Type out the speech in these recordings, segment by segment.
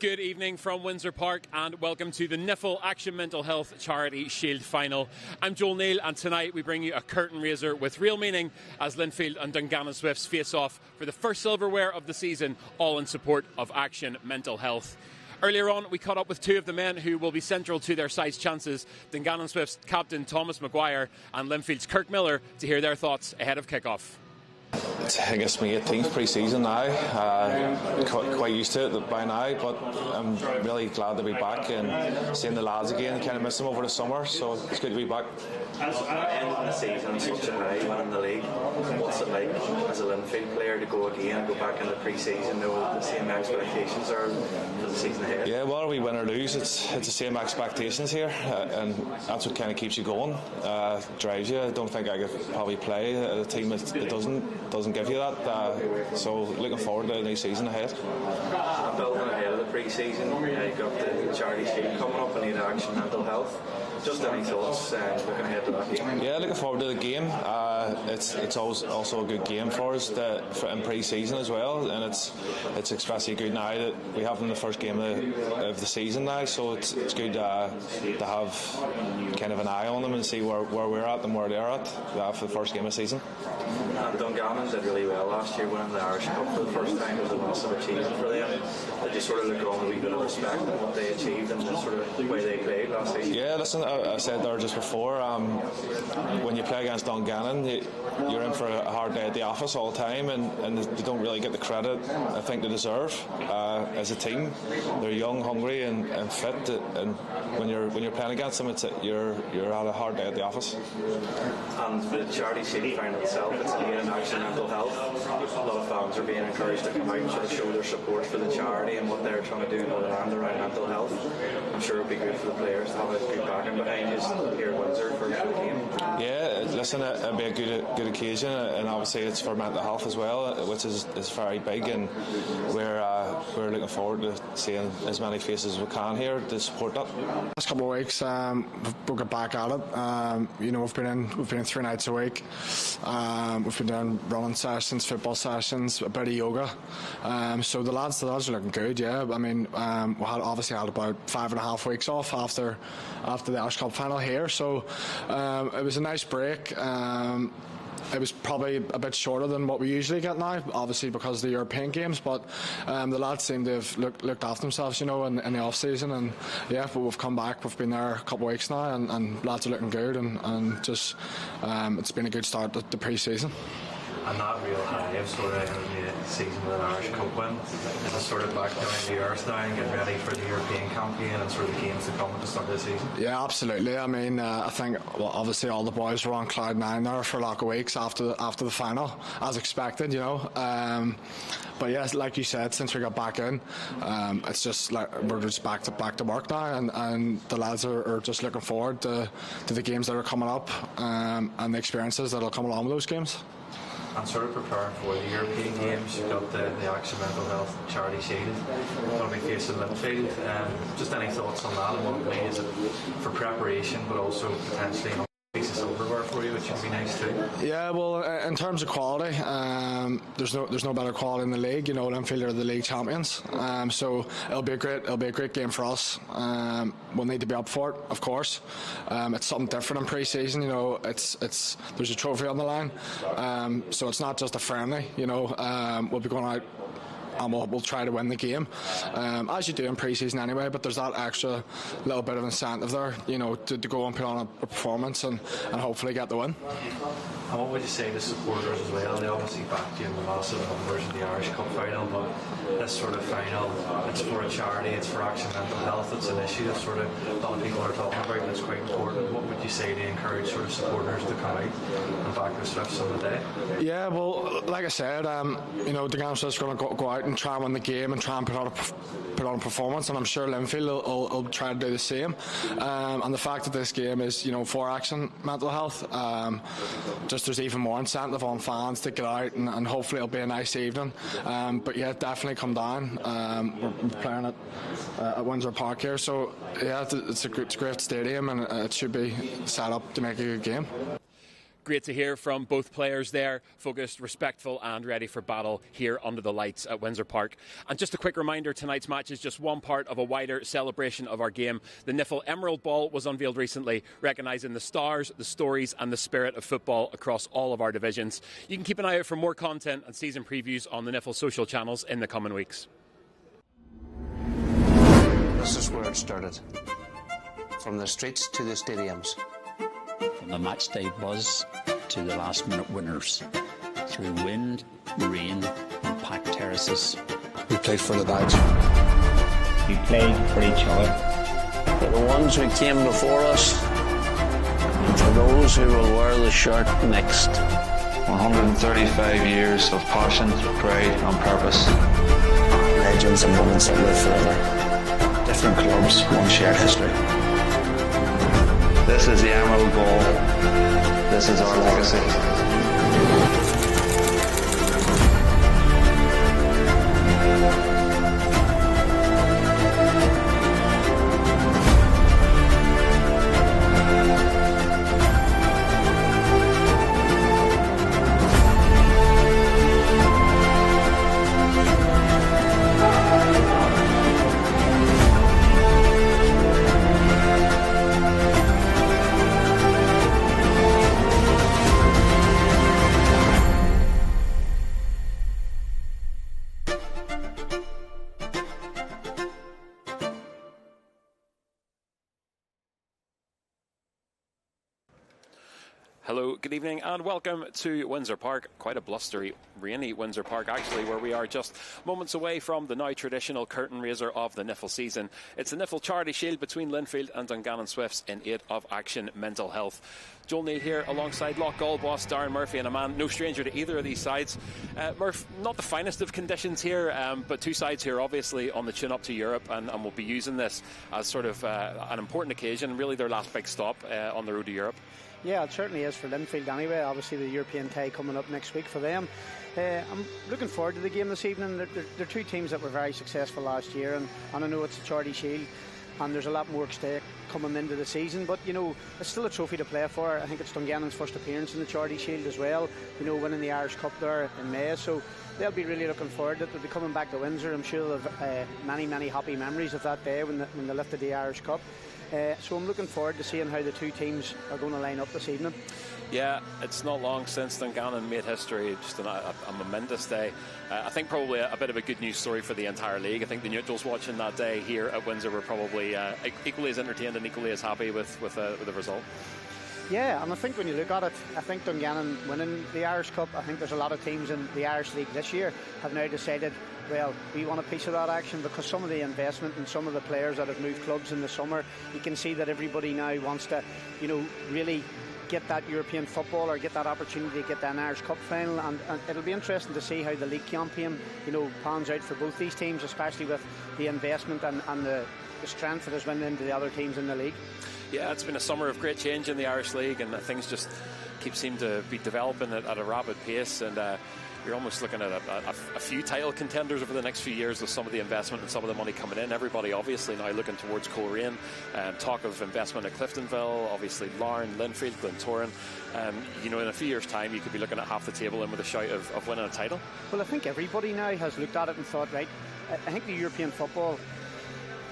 Good evening from Windsor Park and welcome to the NIFL Action Mental Health Charity Shield Final. I'm Joel Neal and tonight we bring you a curtain raiser with real meaning as Linfield and Dungannon Swifts face off for the first silverware of the season, all in support of Action Mental Health. Earlier on, we caught up with two of the men who will be central to their side's chances, Dungannon Swifts captain Thomas Maguire and Linfield's Kirk Miller, to hear their thoughts ahead of kick-off. I guess my 18th pre-season now, quite used to it by now, but I'm really glad to be back and seeing the lads again. Kind of missed them over the summer, so it's good to be back. End of the season, such a high, winning the league. What's it like as a Linfield player to go back into pre-season, know the same expectations are for the season ahead? Yeah, whether we win or lose, it's the same expectations here, and that's what kind of keeps you going, drives you. I don't think I could probably play at a team that doesn't give you that, so looking forward to the new season ahead. Building ahead of the pre-season, you've got the Charity Shield coming up and the Action Mental Health. Just any thoughts looking ahead to that game? Yeah, looking forward to the game. It's also a good game for us in pre-season as well, and it's especially good now that we have them the first game of the season now, so it's good to have kind of an eye on them and see where we're at and where they're at for the first game of the season. Dungannon did really well last year, winning the Irish Cup for the first time. It was a massive achievement for them. Did you sort of look on a wee bit of respect at what they achieved and the sort of way they played last season? Yeah, listen, I said there just before, when you play against Dungannon, you're in for a hard day at the office all the time, and they don't really get the credit I think they deserve as a team. They're young, hungry, and fit, and when you're playing against them, you're at a hard day at the office. And the Charity Shield final itself, it's again Action Mental Health. A lot of fans are being encouraged to come out and sort of show their support for the charity and what they're trying to do in Northern Ireland around mental health. I'm sure it'd be good for the players to have a good backing behind you here at Windsor for the game. Yeah, listen, it'd be a good occasion, and obviously it's for mental health as well, which is very big, and we're looking forward to seeing as many faces as we can here to support that. Last couple of weeks, we'll get back at it. We've been in 3 nights a week. We've been doing running sessions, football sessions, a bit of yoga. So the lads are looking good. Yeah, I mean, we obviously had about 5.5 weeks off after the Irish Cup final here. So it was a nice break. It was probably a bit shorter than what we usually get now, obviously because of the European games, but the lads seem to have looked after themselves, in the off-season, and yeah, but we've come back, we've been there a couple of weeks now, and lads are looking good, and just it's been a good start to the pre-season. And that real high of sort of ending the season with an Irish Cup win, is it sort of back down to earth now and getting ready for the European campaign and sort of the games to come at the start of the season? Yeah, absolutely. I mean, I think, obviously all the boys were on cloud nine there for a lot of weeks after the final, as expected, but yes, like you said, since we got back in, it's just like we're just back to work now, and the lads are just looking forward to the games that are coming up, and the experiences that'll come along with those games. And sort of preparing for the European games, you've got the Action Mental Health Charity Shield going to be facing Linfield. Just any thoughts on that, and what it means for preparation, but also potentially piece of silverware for you, which would be nice too? Yeah, well, in terms of quality, there's no better quality in the league. Linfield are the league champions, so it'll be a great game for us. We'll need to be up for it, of course. It's something different in pre-season. It's there's a trophy on the line, so it's not just a friendly. We'll be going out and we'll try to win the game, as you do in pre-season anyway, but there's that extra little bit of incentive there, to go and put on a performance and hopefully get the win. And what would you say to supporters as well? They obviously backed you in the massive numbers in the Irish Cup final, but this sort of final, it's for a charity, it's for Action Mental Health, it's an issue that sort of a lot of people are talking about, and it's quite important. What would you say to encourage sort of supporters to come out and back the Swifts on the day? Yeah, well, like I said, Dungannon Swifts are going to go out and try and win the game and try and put on a performance, and I'm sure Linfield will try to do the same. And the fact that this game is, for Action Mental Health, just there's even more incentive on fans to get out, and hopefully it'll be a nice evening. But yeah, definitely come down. We're playing at Windsor Park here, so yeah, it's a great stadium, and it should be set up to make a good game. Great to hear from both players there, focused, respectful and ready for battle here under the lights at Windsor Park. And just a quick reminder, tonight's match is just one part of a wider celebration of our game. The Niffle Emerald Ball was unveiled recently, recognising the stars, the stories and the spirit of football across all of our divisions. You can keep an eye out for more content and season previews on the Niffle social channels in the coming weeks. This is where it started. From the streets to the stadiums. From the matchday buzz to the last-minute winners, through wind, rain and packed terraces. We played for the badge. We played for each other. For the ones who came before us, and for those who will wear the shirt next. 135 years of passion, pride and purpose. Legends and moments that live forever. Different clubs, one shared history. This is the Emerald Ball. This is our legacy. Hello, good evening and welcome to Windsor Park. Quite a blustery, rainy Windsor Park actually, where we are just moments away from the now traditional curtain raiser of the Niffle season. It's the Niffle Charity Shield between Linfield and Dungannon Swifts in aid of Action Mental Health. Joel Neal here alongside Loughgall boss Darren Murphy, and a man no stranger to either of these sides. Murph, not the finest of conditions here, but two sides here obviously on the chin up to Europe, and will be using this as sort of an important occasion, really their last big stop on the road to Europe. Yeah, it certainly is for Linfield anyway. Obviously the European tie coming up next week for them. I'm looking forward to the game this evening. They're two teams that were very successful last year, and I know it's a Charity Shield and there's a lot more at stake coming into the season, but you know, it's still a trophy to play for. I think it's Dungannon's first appearance in the Charity Shield as well, you know, winning the Irish Cup there in May, so they'll be really looking forward to it. They'll be coming back to Windsor. I'm sure they'll have many happy memories of that day when they lifted the Irish Cup. So I'm looking forward to seeing how the two teams are going to line up this evening. Yeah, it's not long since Dungannon made history, just a momentous day. I think probably a bit of a good news story for the entire league. I think the neutrals watching that day here at Windsor were probably equally as entertained and equally as happy with the result. Yeah, and I think when you look at it, I think Dungannon winning the Irish Cup, I think there's a lot of teams in the Irish League this year have now decided, well, we want a piece of that action, because some of the investment and some of the players that have moved clubs in the summer, you can see that everybody now wants to, you know, really get that European football or get that opportunity to get that Irish Cup final, and it'll be interesting to see how the league campaign, you know, pans out for both these teams, especially with the investment and the strength that has went into the other teams in the league. Yeah, it's been a summer of great change in the Irish League, and things just seem to be developing at a rapid pace, and you're almost looking at a few title contenders over the next few years with some of the investment and some of the money coming in. Everybody obviously now looking towards Coleraine, talk of investment at Cliftonville, obviously Larne, Linfield, Glentoran. You know, in a few years' time you could be looking at half the table in with a shout of winning a title. Well, I think everybody now has looked at it and thought, right, I think the European football,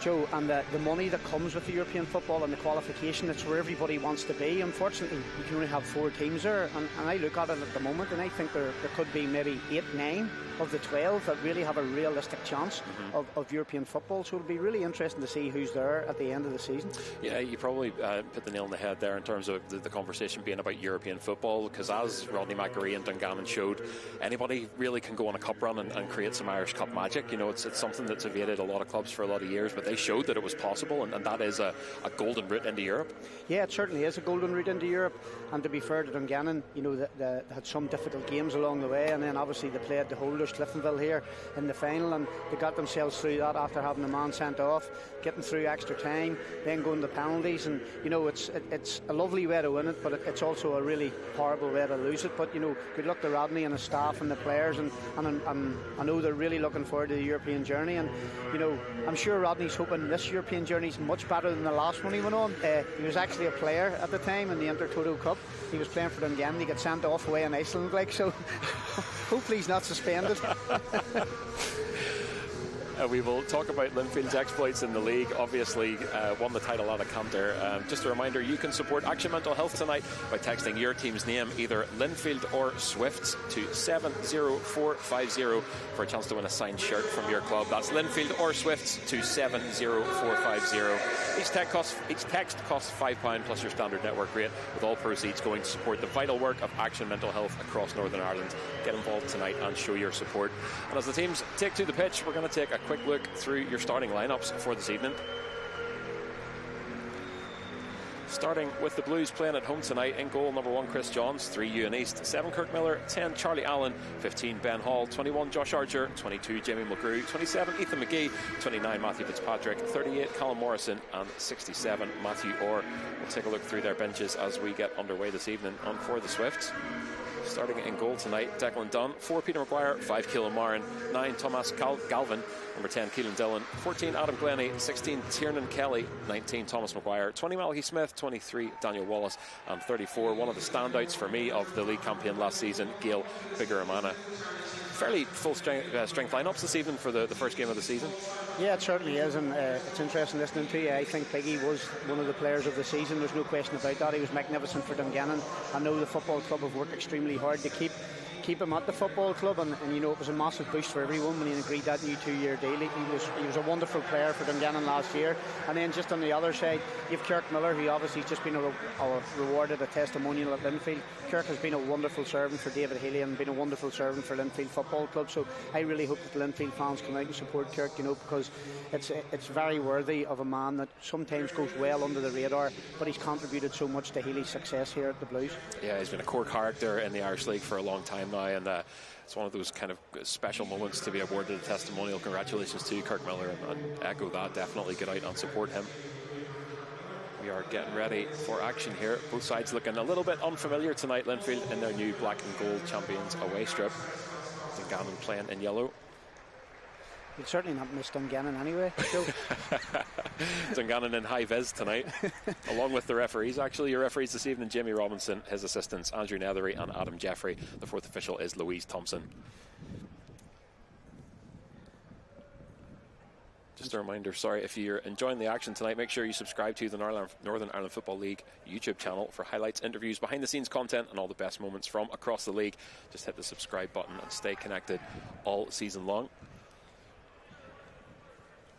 Joe, and the money that comes with the European football and the qualification, that's where everybody wants to be. Unfortunately, you can only have 4 teams there, and I look at it at the moment and I think there could be maybe 8, 9 of the 12 that really have a realistic chance of European football, so it'll be really interesting to see who's there at the end of the season. Yeah, you probably put the nail on the head there in terms of the conversation being about European football, because as Rodney McAree and Dungannon showed, anybody really can go on a cup run and create some Irish Cup magic. You know, it's something that's evaded a lot of clubs for a lot of years, but they showed that it was possible, and that is a golden route into Europe. Yeah, it certainly is a golden route into Europe, and to be fair to Dungannon, you know, they had some difficult games along the way, and then obviously they played the holders Cliftonville here in the final, and they got themselves through that after having a man sent off, getting through extra time, then going to penalties, and you know, it's a lovely way to win it, but it's also a really horrible way to lose it. But you know, good luck to Rodney and his staff and the players, and I know they're really looking forward to the European journey, and you know, I'm sure Rodney's hoping this European journey is much better than the last one he went on. He was actually a player at the time in the Inter-Toto Cup. He was playing for Dungannon. He got sent off away in Iceland, so hopefully he's not suspended. We will talk about Linfield's exploits in the league. Obviously won the title at a canter. Just a reminder, you can support Action Mental Health tonight by texting your team's name, either Linfield or Swifts, to 70450 for a chance to win a signed shirt from your club. That's Linfield or Swifts to 70450. Each text costs £5 plus your standard network rate, with all proceeds going to support the vital work of Action Mental Health across Northern Ireland. Get involved tonight and show your support. And as the teams take to the pitch, we're going to take a quick look through your starting lineups for this evening. Starting with the Blues playing at home tonight. In goal, number 1 Chris Johns, 3 Ewan East, 7 Kirk Miller, 10 Charlie Allen, 15 Ben Hall, 21 Josh Archer, 22 Jamie Mulgrew, 27 Ethan McGee, 29 Matthew Fitzpatrick, 38 Callum Morrison and 67 Matthew Orr. We'll take a look through their benches as we get underway this evening. And for the Swifts, starting in goal tonight, Declan Dunn, 4 Peter Maguire, 5 Keelan Marin, 9 Thomas Galvin, number 10 Keelan Dillon, 14 Adam Glennie, 16 Tiernan Kelly, 19 Thomas Maguire, 20 Malachi Smith, 23 Daniel Wallace and 34, one of the standouts for me of the league campaign last season, Gail Figueroa. Fairly full strength lineups this evening for the first game of the season. Yeah, it certainly is, and it's interesting listening to you. I think Piggy was one of the players of the season. There's no question about that. He was magnificent for Dungannon. I know the football club have worked extremely hard to keep him at the football club, and you know, it was a massive boost for everyone when he agreed that new 2-year deal. He was a wonderful player for Dungannon last year. And then just on the other side, you've Kirk Miller, who obviously has just been rewarded a testimonial at Linfield. Kirk has been a wonderful servant for David Healy and been a wonderful servant for Linfield Football Club. So I really hope that the Linfield fans come out and support Kirk, because it's very worthy of a man that sometimes goes well under the radar, but he's contributed so much to Healy's success here at the Blues. Yeah, he's been a core character in the Irish League for a long time now, and it's one of those kind of special moments to be awarded a testimonial. Congratulations to Kirk Miller, and echo that. Definitely get out and support him. We are getting ready for action here. Both sides looking a little bit unfamiliar tonight. Linfield in their new black and gold champions away strip. Dungannon playing in yellow. You'd certainly not miss Dungannon anyway. Dungannon in high vis tonight, along with the referees. Actually, your referees this evening: Jamie Robinson, his assistants Andrew Nethery and Adam Jeffrey. The fourth official is Louise Thompson. Just a reminder, if you're enjoying the action tonight, make sure you subscribe to the Northern Ireland Football League YouTube channel for highlights, interviews, behind the scenes content and all the best moments from across the league. Just hit the subscribe button and stay connected all season long.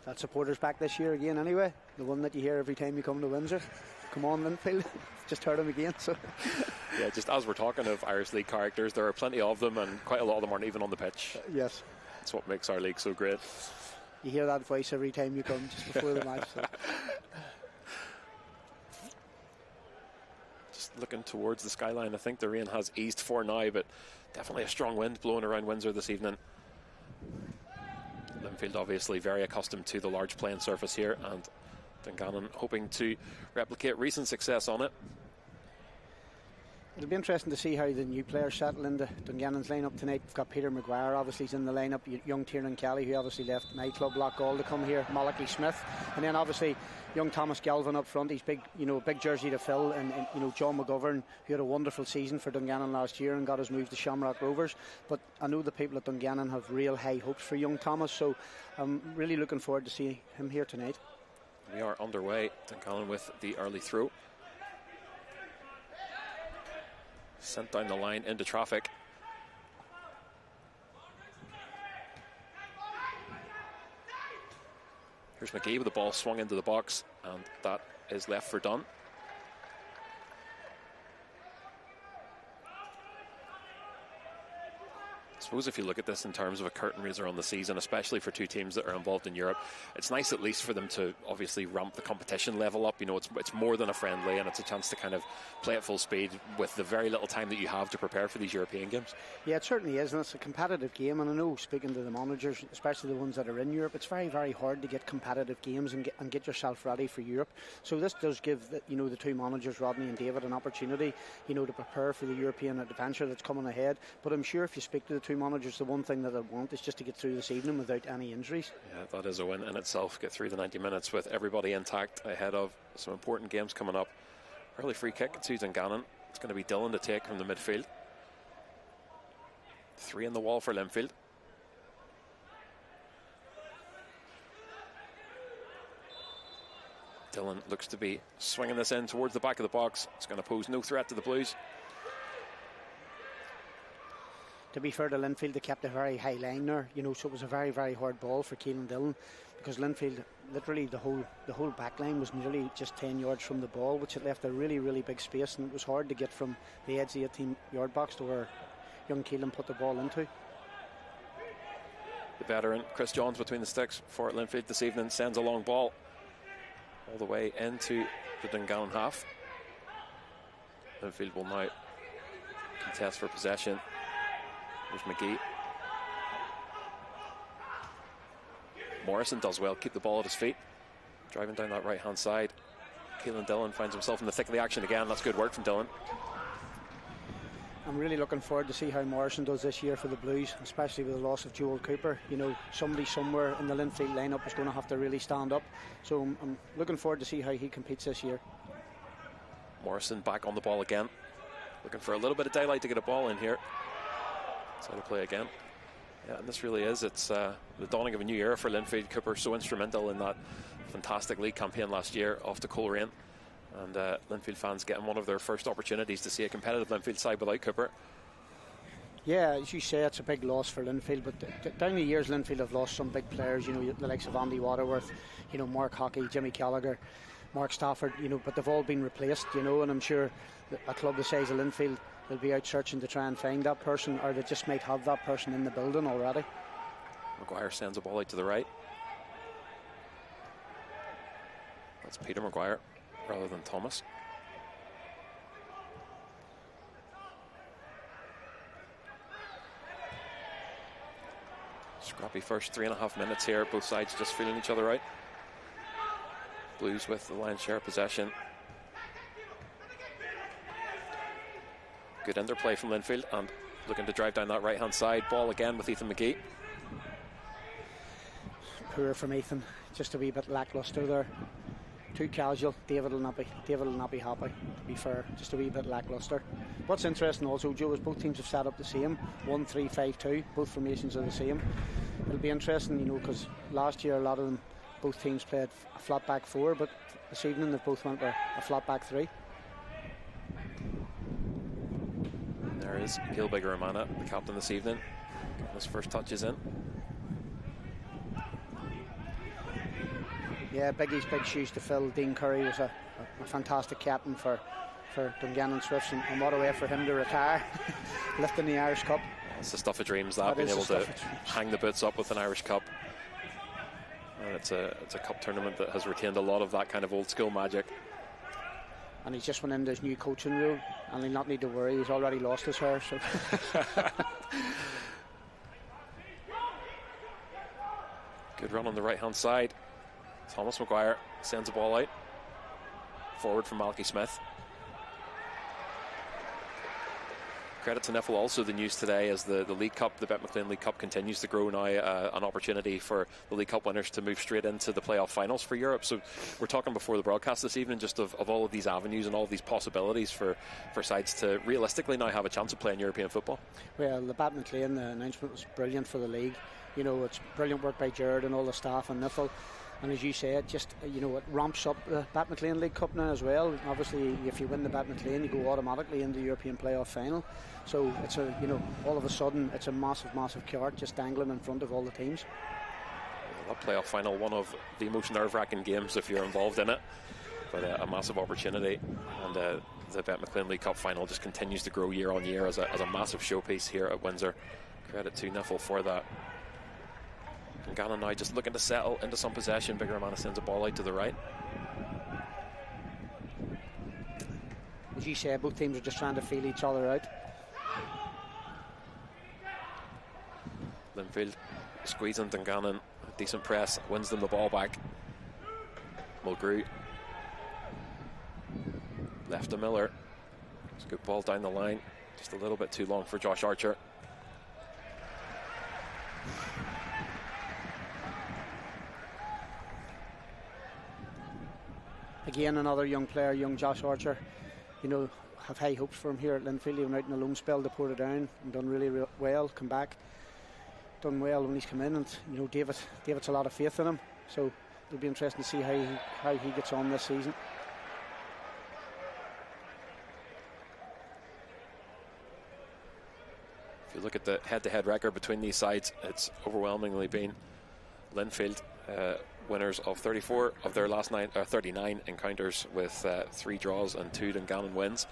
That supporter's back this year again anyway, the one that you hear every time you come to Windsor. Come on, Linfield. Just heard him again. So yeah, just as we're talking of Irish League characters, there are plenty of them, and quite a lot of them aren't even on the pitch. Yes, that's what makes our league so great. You hear that voice every time you come just before the match. So. Just looking towards the skyline, I think the rain has eased for now, but definitely a strong wind blowing around Windsor this evening. Linfield obviously very accustomed to the large playing surface here, and Dungannon hoping to replicate recent success on it. It'll be interesting to see how the new players settle into Dungannon's lineup tonight. We've got Peter Maguire, obviously he's in the lineup. Young Tiernan Kelly, who obviously left my club Lockgall to come here. Malachi Smith, and then obviously young Thomas Galvin up front. He's big, big jersey to fill. And John McGovern, who had a wonderful season for Dungannon last year and got his move to Shamrock Rovers. But I know the people at Dungannon have real high hopes for young Thomas, so I'm really looking forward to see him here tonight. We are underway. Dungannon with the early throw. Sent down the line into traffic. Here's McGee with the ball swung into the box, and that is left for Dunn. I suppose if you look at this in terms of a curtain raiser on the season, especially for two teams that are involved in Europe, it's nice at least for them to obviously ramp the competition level up. It's more than a friendly, and it's a chance to kind of play at full speed with the very little time that you have to prepare for these European games. Yeah, it certainly is, and it's a competitive game. And I know, speaking to the managers, especially the ones that are in Europe, it's very, very hard to get competitive games and get yourself ready for Europe. So this does give the two managers, Rodney and David, an opportunity to prepare for the European adventure that's coming ahead. But I'm sure if you speak to the two managers, the one thing that I want is just to get through this evening without any injuries. Yeah, that is a win in itself. Get through the 90 minutes with everybody intact ahead of some important games coming up. Early free kick to Dungannon. It's going to be Dillon to take from the midfield. 3 in the wall for Linfield. Dillon looks to be swinging this in towards the back of the box. It's going to pose no threat to the Blues. To be fair to Linfield, they kept a very high line there, so it was a very, very hard ball for Keelan Dillon, because Linfield, literally the whole back line was nearly just 10 yards from the ball, which had left a really, really big space, and it was hard to get from the edge of the 18-yard box to where young Keelan put the ball into. The veteran Chris Johns between the sticks for Linfield this evening sends a long ball all the way into the Dungannon half. Linfield will now contest for possession. There's McGee. Morrison does well, keep the ball at his feet, driving down that right hand side. Keelan Dillon finds himself in the thick of the action again. That's good work from Dillon. I'm really looking forward to see how Morrison does this year for the Blues, especially with the loss of Joel Cooper. Somebody somewhere in the Linfield lineup is going to have to really stand up, so I'm looking forward to see how he competes this year. Morrison back on the ball again, looking for a little bit of daylight to get a ball in here. Side of play again. Yeah, and this really is, it's the dawning of a new era for Linfield. Cooper so instrumental in that fantastic league campaign last year off to Coleraine, and Linfield fans getting one of their first opportunities to see a competitive Linfield side without Cooper. Yeah, as you say, it's a big loss for Linfield, but down the years Linfield have lost some big players, the likes of Andy Waterworth, Mark Hockey, Jimmy Gallagher, Mark Stafford, but they've all been replaced, and I'm sure a club the size of Linfield will be out searching to try and find that person, or they just might have that person in the building already. Maguire sends a ball out to the right. That's Peter Maguire rather than Thomas. Scrappy first 3.5 minutes here, both sides just feeling each other out. Blues with the lion's share of possession. Good interplay from Linfield, and looking to drive down that right hand side. Ball again with Ethan McGee. Poor from Ethan, just a wee bit lacklustre there. Too casual. David will not be happy, to be fair. Just a wee bit lacklustre. What's interesting also, Joe, is both teams have set up the same 1-3-5-2. Both formations are the same. It'll be interesting, because last year a lot of them, both teams played a flat back 4, but this evening they've both went with a flat back 3. There is Gilbig Romana, the captain this evening. His first touches in. Yeah, Biggie's big shoes to fill. Dean Curry was a fantastic captain for Dungannon Swifts, and what a way for him to retire, lifting the Irish Cup. It's the stuff of dreams, that being able to hang the boots up with an Irish Cup. And it's a cup tournament that has retained a lot of that kind of old school magic. And he's just went into his new coaching role, and he'll not need to worry, he's already lost his hair. So good run on the right hand side. Thomas Maguire sends the ball out. Forward from Malky Smith. Credit to Niffle also, the news today as the League Cup, the Bet McLean League Cup continues to grow now, an opportunity for the League Cup winners to move straight into the playoff finals for Europe. So we're talking before the broadcast this evening just of all of these avenues and all of these possibilities for sides to realistically now have a chance of playing European football. Well, the Bet McLean, the announcement was brilliant for the league. It's brilliant work by Jared and all the staff and Niffle. And as you say, it just, it ramps up the Bat McLean League Cup now as well. Obviously, if you win the Bat McLean, you go automatically into the European playoff final. So it's all of a sudden, it's a massive, massive carrot just dangling in front of all the teams. That playoff final, one of the most nerve-wracking games if you're involved in it, but a massive opportunity. And the Bet McLean League Cup final just continues to grow year on year as a massive showpiece here at Windsor. Credit to Niffle for that. Dungannon now just looking to settle into some possession. Bigger Romana sends a ball out to the right. As you say, both teams are just trying to feel each other out. Linfield squeezing Dungannon. A decent press, wins them the ball back. Mulgrew left to Miller. It's a good ball down the line. Just a little bit too long for Josh Archer. again, another young player, young Josh Archer. You know, have high hopes for him here at Linfield. He went out in a loan spell to Portadown and done really well. Come back, done well when he's come in, and you know, David's a lot of faith in him. So it'll be interesting to see how he gets on this season. If you look at the head-to-head record between these sides, it's overwhelmingly been Linfield winners of 34 of their last 39 encounters, with 3 draws and 2 Dungannon wins.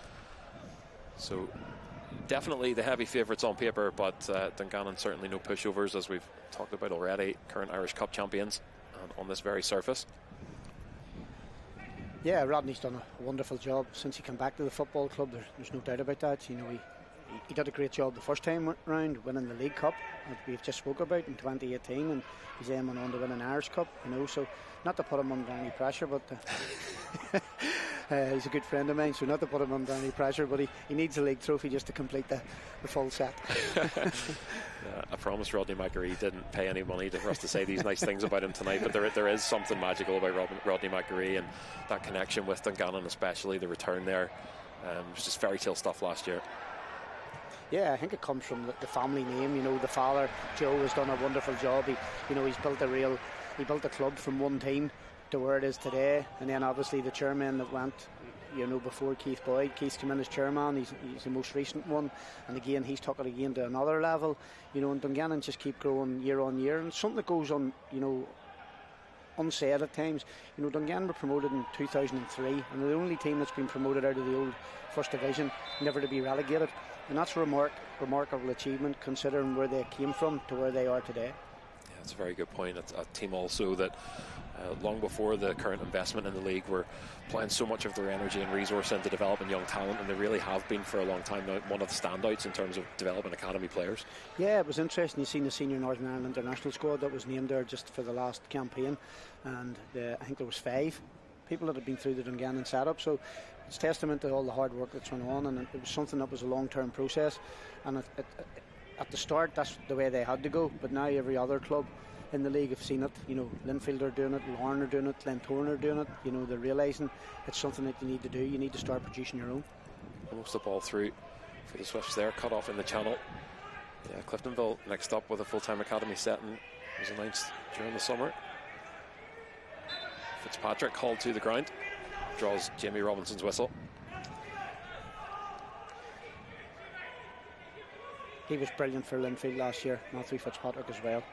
So definitely the heavy favourites on paper, but Dungannon certainly no pushovers, as we've talked about already. Current Irish Cup champions on this very surface. Yeah, Rodney's done a wonderful job since he came back to the football club. There's no doubt about that. You know, he did a great job the first time round, winning the League Cup, as we've just spoke about, in 2018, and he's aiming on to win an Irish Cup. You know, so not to put him under any pressure, but he's a good friend of mine, so not to put him under any pressure, but he needs a league trophy just to complete the full set. I promised Rodney McAree didn't pay any money for us to say these nice things about him tonight, but there is something magical about Rodney McAree, and that connection with Dungannon, especially the return there. It was just fairy tale stuff last year. Yeah, I think it comes from the family name. You know, the father, Joe, has done a wonderful job. He's built a club from one team to where it is today. And then obviously the chairman that went, you know, before Keith Boyd. Keith came in as chairman. He's the most recent one, and again he's took it again to another level. You know, and Dungannon just keep growing year on year, and something that goes on, you know, unsaid at times. You know, Dungannon were promoted in 2003, and they're the only team that's been promoted out of the old First Division, never to be relegated. And that's a remarkable achievement, considering where they came from to where they are today. Yeah, that's a very good point. It's a team also that long before the current investment in the league were playing so much of their energy and resource into developing young talent, and they really have been for a long time now one of the standouts in terms of developing academy players. Yeah, it was interesting. You've seen the senior Northern Ireland international squad that was named there just for the last campaign, and I think there was 5 people that had been through the Dungannon setup, so it's testament to all the hard work that's went on, and it was something that was a long-term process, and at the start that's the way they had to go, but now every other club in the league have seen it. You know, Linfield are doing it, Larne are doing it, Glentoran are doing it. You know, they're realising it's something that you need to do. You need to start producing your own. Almost the ball through for the Swifts there, cut off in the channel. Yeah, Cliftonville next up with a full-time academy setting was announced during the summer. Fitzpatrick hauled to the ground, draws Jamie Robinson's whistle. He was brilliant for Linfield last year, Matthew Fitzpatrick as well.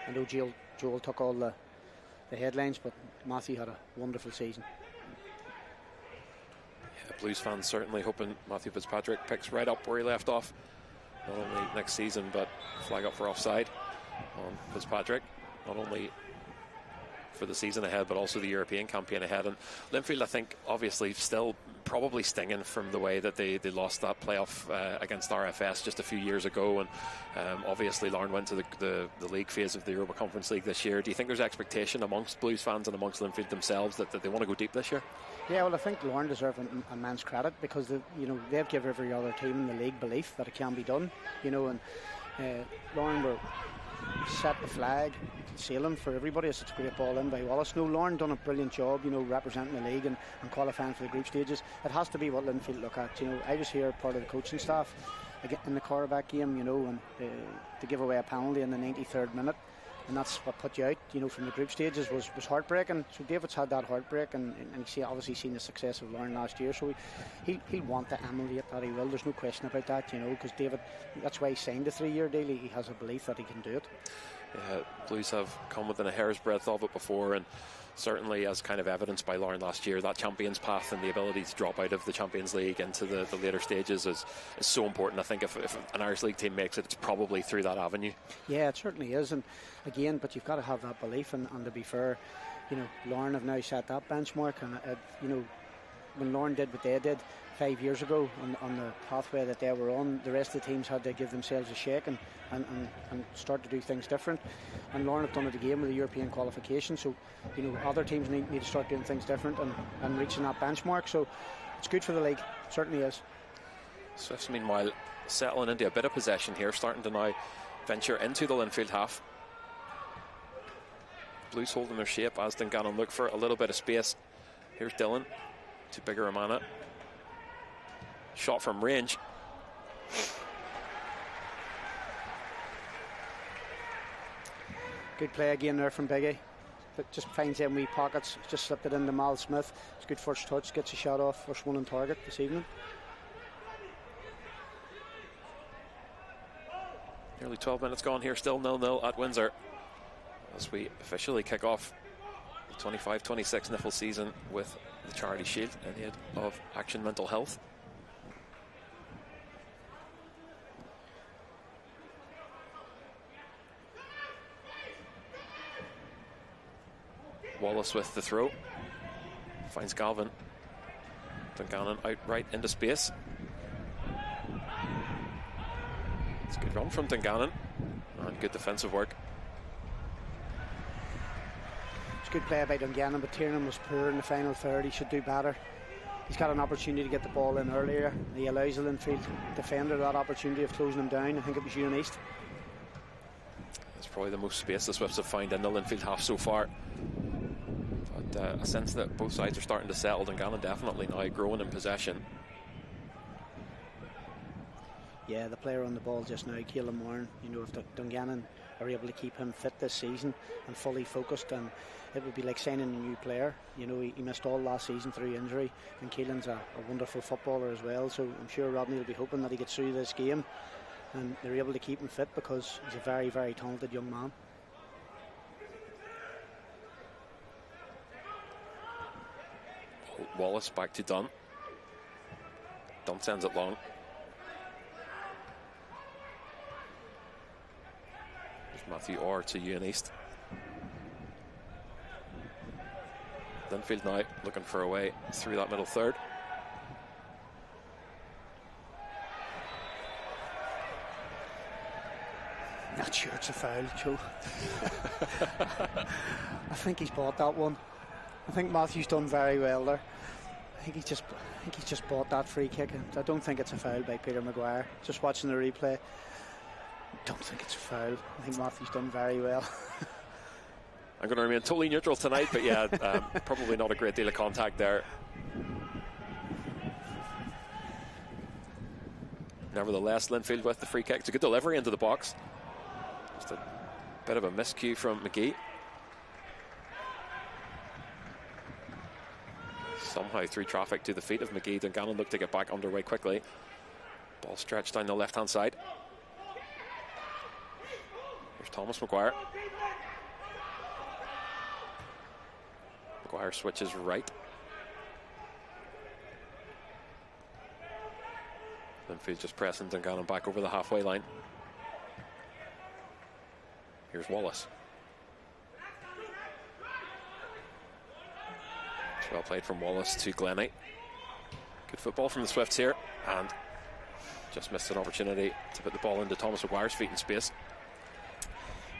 I know Joel took all the headlines, but Matthew had a wonderful season. Yeah, Blues fans certainly hoping Matthew Fitzpatrick picks right up where he left off, not only next season but flag up for offside on Fitzpatrick, not only for the season ahead but also the European campaign ahead. And Linfield, I think, obviously still probably stinging from the way that they lost that playoff against RFS just a few years ago, and obviously Larne went to the league phase of the Europa Conference League this year. Do you think there's expectation amongst Blues fans and amongst Linfield themselves that they want to go deep this year? Yeah, well, I think Larne deserve immense credit, because they've given every other team in the league belief that it can be done. You know, and Larne were set the flag sailing for everybody. It's a great ball in by Wallace. No, Larne done a brilliant job, you know, representing the league and qualifying for the group stages. It has to be what Linfield look at. You know, I was here part of the coaching staff in the Cornerback game, you know, and to give away a penalty in the 93rd minute, and that's what put you out, you know, from the group stages was heartbreaking. So David's had that heartbreak, and obviously seen the success of Larne last year, so he'll want to emulate that. He will, there's no question about that, you know, because David, that's why he signed a 3-year deal. He has a belief that he can do it. Blues have come within a hair's breadth of it before, and certainly as kind of evidenced by Larne last year, that champions path and the ability to drop out of the Champions League into the later stages is so important. I think if an Irish League team makes it, it's probably through that avenue. Yeah, it certainly is, and again, but you've got to have that belief, and to be fair, you know, Larne have now set that benchmark, and you know, when Larne did what they did 5 years ago on the pathway that they were on, the rest of the teams had to give themselves a shake and start to do things different. And Larne have done it again with the European qualification, so you know, other teams need to start doing things different and reaching that benchmark. So it's good for the league, it certainly is. Swifts meanwhile settling into a bit of possession here, starting to now venture into the Linfield half. Blues holding their shape as Dungannon look for a little bit of space. Here's Dillon to Bigger Amana. Shot from range. Good play again there from Biggie. But just finds them wee pockets. Just slipped it into Mal Smith. It's good first touch. Gets a shot off. First one on target this evening. Nearly 12 minutes gone here. Still 0-0 at Windsor as we officially kick off the 25-26 Niffle season with the Charity Shield in aid of Action Mental Health. Wallace with the throw. Finds Galvin. Dungannon out right into space. It's a good run from Dungannon and good defensive work. It's a good play by Dungannon, but Tiernan was poor in the final third. He should do better. He's got an opportunity to get the ball in earlier. He allows the Linfield defender that opportunity of closing him down. I think it was Ewan East. It's probably the most space the Swifts have found in the Linfield half so far. A sense that both sides are starting to settle. Dungannon definitely now growing in possession. Yeah, the player on the ball just now, Caelan Moran. You know, if Dungannon are able to keep him fit this season and fully focused, then it would be like signing a new player. You know, he missed all last season through injury, and Caelan's a wonderful footballer as well. So I'm sure Rodney will be hoping that he gets through this game and they're able to keep him fit, because he's a very, very talented young man. Wallace back to Dunn. Dunn sends it long. There's Matthew Orr to Ewan East. Linfield now looking for a way through that middle third. Not sure it's a foul, Joe. I think he's bought that one. I think Matthew's done very well there. I think he's just bought that free kick. I don't think it's a foul by Peter Maguire. Just watching the replay, don't think it's a foul. I think Matthew's done very well. I'm going to remain totally neutral tonight, but yeah, probably not a great deal of contact there. Nevertheless, Linfield with the free kick. It's a good delivery into the box. Just a bit of a miscue from McGee. Somehow through traffic to the feet of McGee. Dungannon looked to get back underway quickly. Ball stretched down the left hand side. Here's Thomas Maguire. Maguire switches right. Linfield just pressing Dungannon back over the halfway line. Here's Wallace. Well played from Wallace to Glennie. Good football from the Swifts here, and just missed an opportunity to put the ball into Thomas Maguire's feet in space.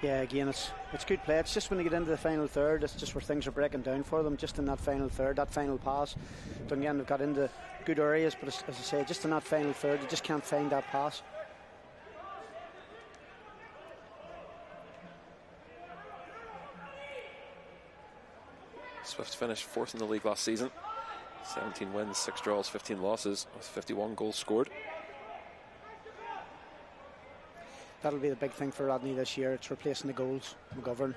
Yeah, again, it's good play. It's just when they get into the final third, it's just where things are breaking down for them. Just in that final third, that final pass. Dungannon have got into good areas, but as I say, just in that final third, you just can't find that pass. Swifts finished fourth in the league last season. 17 wins, 6 draws, 15 losses, with 51 goals scored. That'll be the big thing for Rodney this year. It's replacing the goals, McGovern,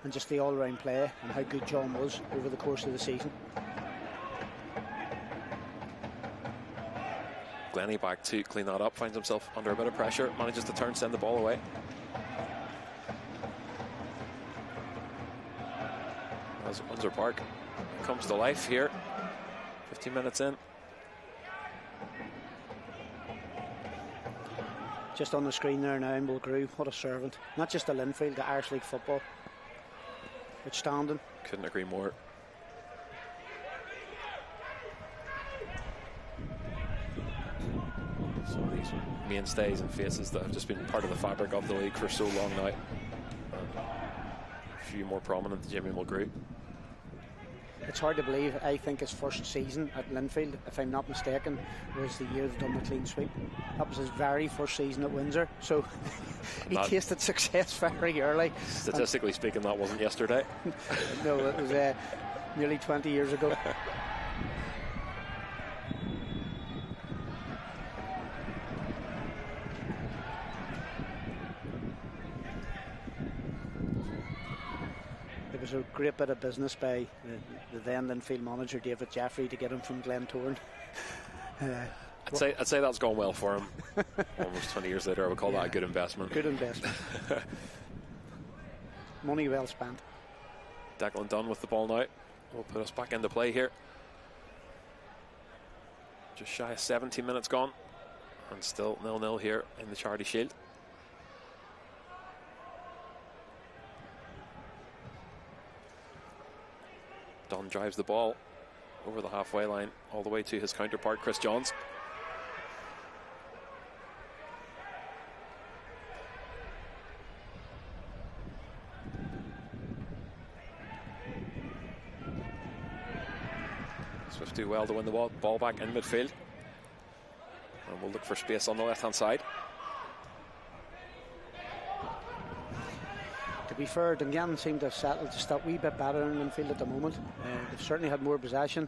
and just the all-round play and how good John was over the course of the season. Glennie back to clean that up, finds himself under a bit of pressure, manages to turn, send the ball away. As Windsor Park comes to life here, 15 minutes in. Just on the screen there now, Mulgrew, what a servant. Not just the Linfield, the Irish League football. Outstanding. Couldn't agree more. Some of these mainstays and faces that have just been part of the fabric of the league for so long now. A few more prominent than Jimmy Mulgrew. It's hard to believe. I think his first season at Linfield, if I'm not mistaken, was the year they done the clean sweep. That was his very first season at Windsor, so he tasted success very early. Statistically speaking, that wasn't yesterday. No, it was nearly 20 years ago. It was a great bit of business by the then Linfield manager David Jeffrey to get him from Glentoran. I'd say that's gone well for him. Almost 20 years later, I would call that a good investment. Good investment. Money well spent. Declan Dunn with the ball now. Will put us back into play here. Just shy of 17 minutes gone, and still 0-0 here in the Charity Shield. Dunn drives the ball over the halfway line all the way to his counterpart Chris Johns. Swift do well to win the ball back in midfield, and we'll look for space on the left hand side. To be fair, Dungannon seem to have settled just that wee bit better in Linfield at the moment. They've certainly had more possession.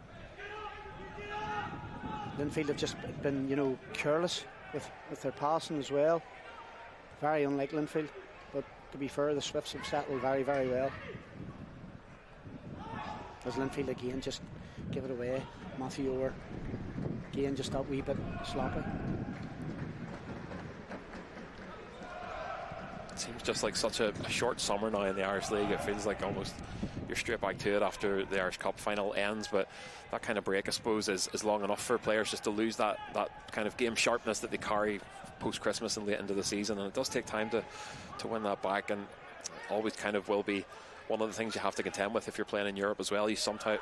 Linfield have just been, you know, careless with their passing as well. Very unlike Linfield, but to be fair, the Swifts have settled very, very well. As Linfield again just give it away. Matthew Orr again just that wee bit sloppy. It seems just like such a short summer now in the Irish League. It feels like almost you're straight back to it after the Irish Cup final ends, but that kind of break, I suppose, is long enough for players just to lose that kind of game sharpness that they carry post-Christmas and late into the season, and it does take time to win that back, and always kind of will be one of the things you have to contend with if you're playing in Europe as well. You somehow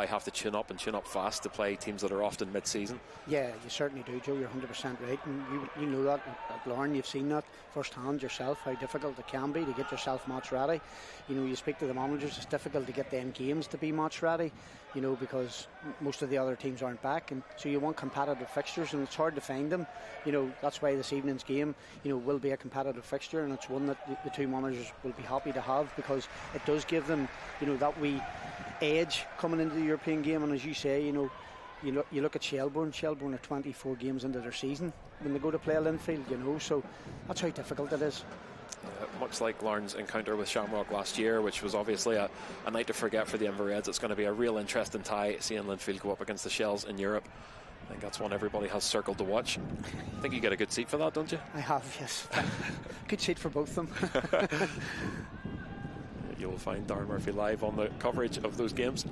have to tune up fast to play teams that are often mid-season. Yeah, you certainly do, Joe. You're 100% right, and you know that at Larne. You've seen that firsthand yourself, how difficult it can be to get yourself match ready. You know, you speak to the managers, it's difficult to get them games to be match ready, you know, because most of the other teams aren't back, and so you want competitive fixtures, and it's hard to find them. You know, that's why this evening's game, you know, will be a competitive fixture, and it's one that the two managers will be happy to have, because it does give them, you know, that wee edge coming into the European game. And as you say, you know, you look at Shelbourne are 24 games into their season when they go to play Linfield, you know, so that's how difficult it is. Much like Larne's encounter with Shamrock last year, which was obviously a night to forget for the Inverreds, it's going to be a real interesting tie seeing Linfield go up against the Shells in Europe. I think that's one everybody has circled to watch. I think you get a good seat for that, don't you? I have, yes. Good seat for both of them. You will find Darren Murphy live on the coverage of those games.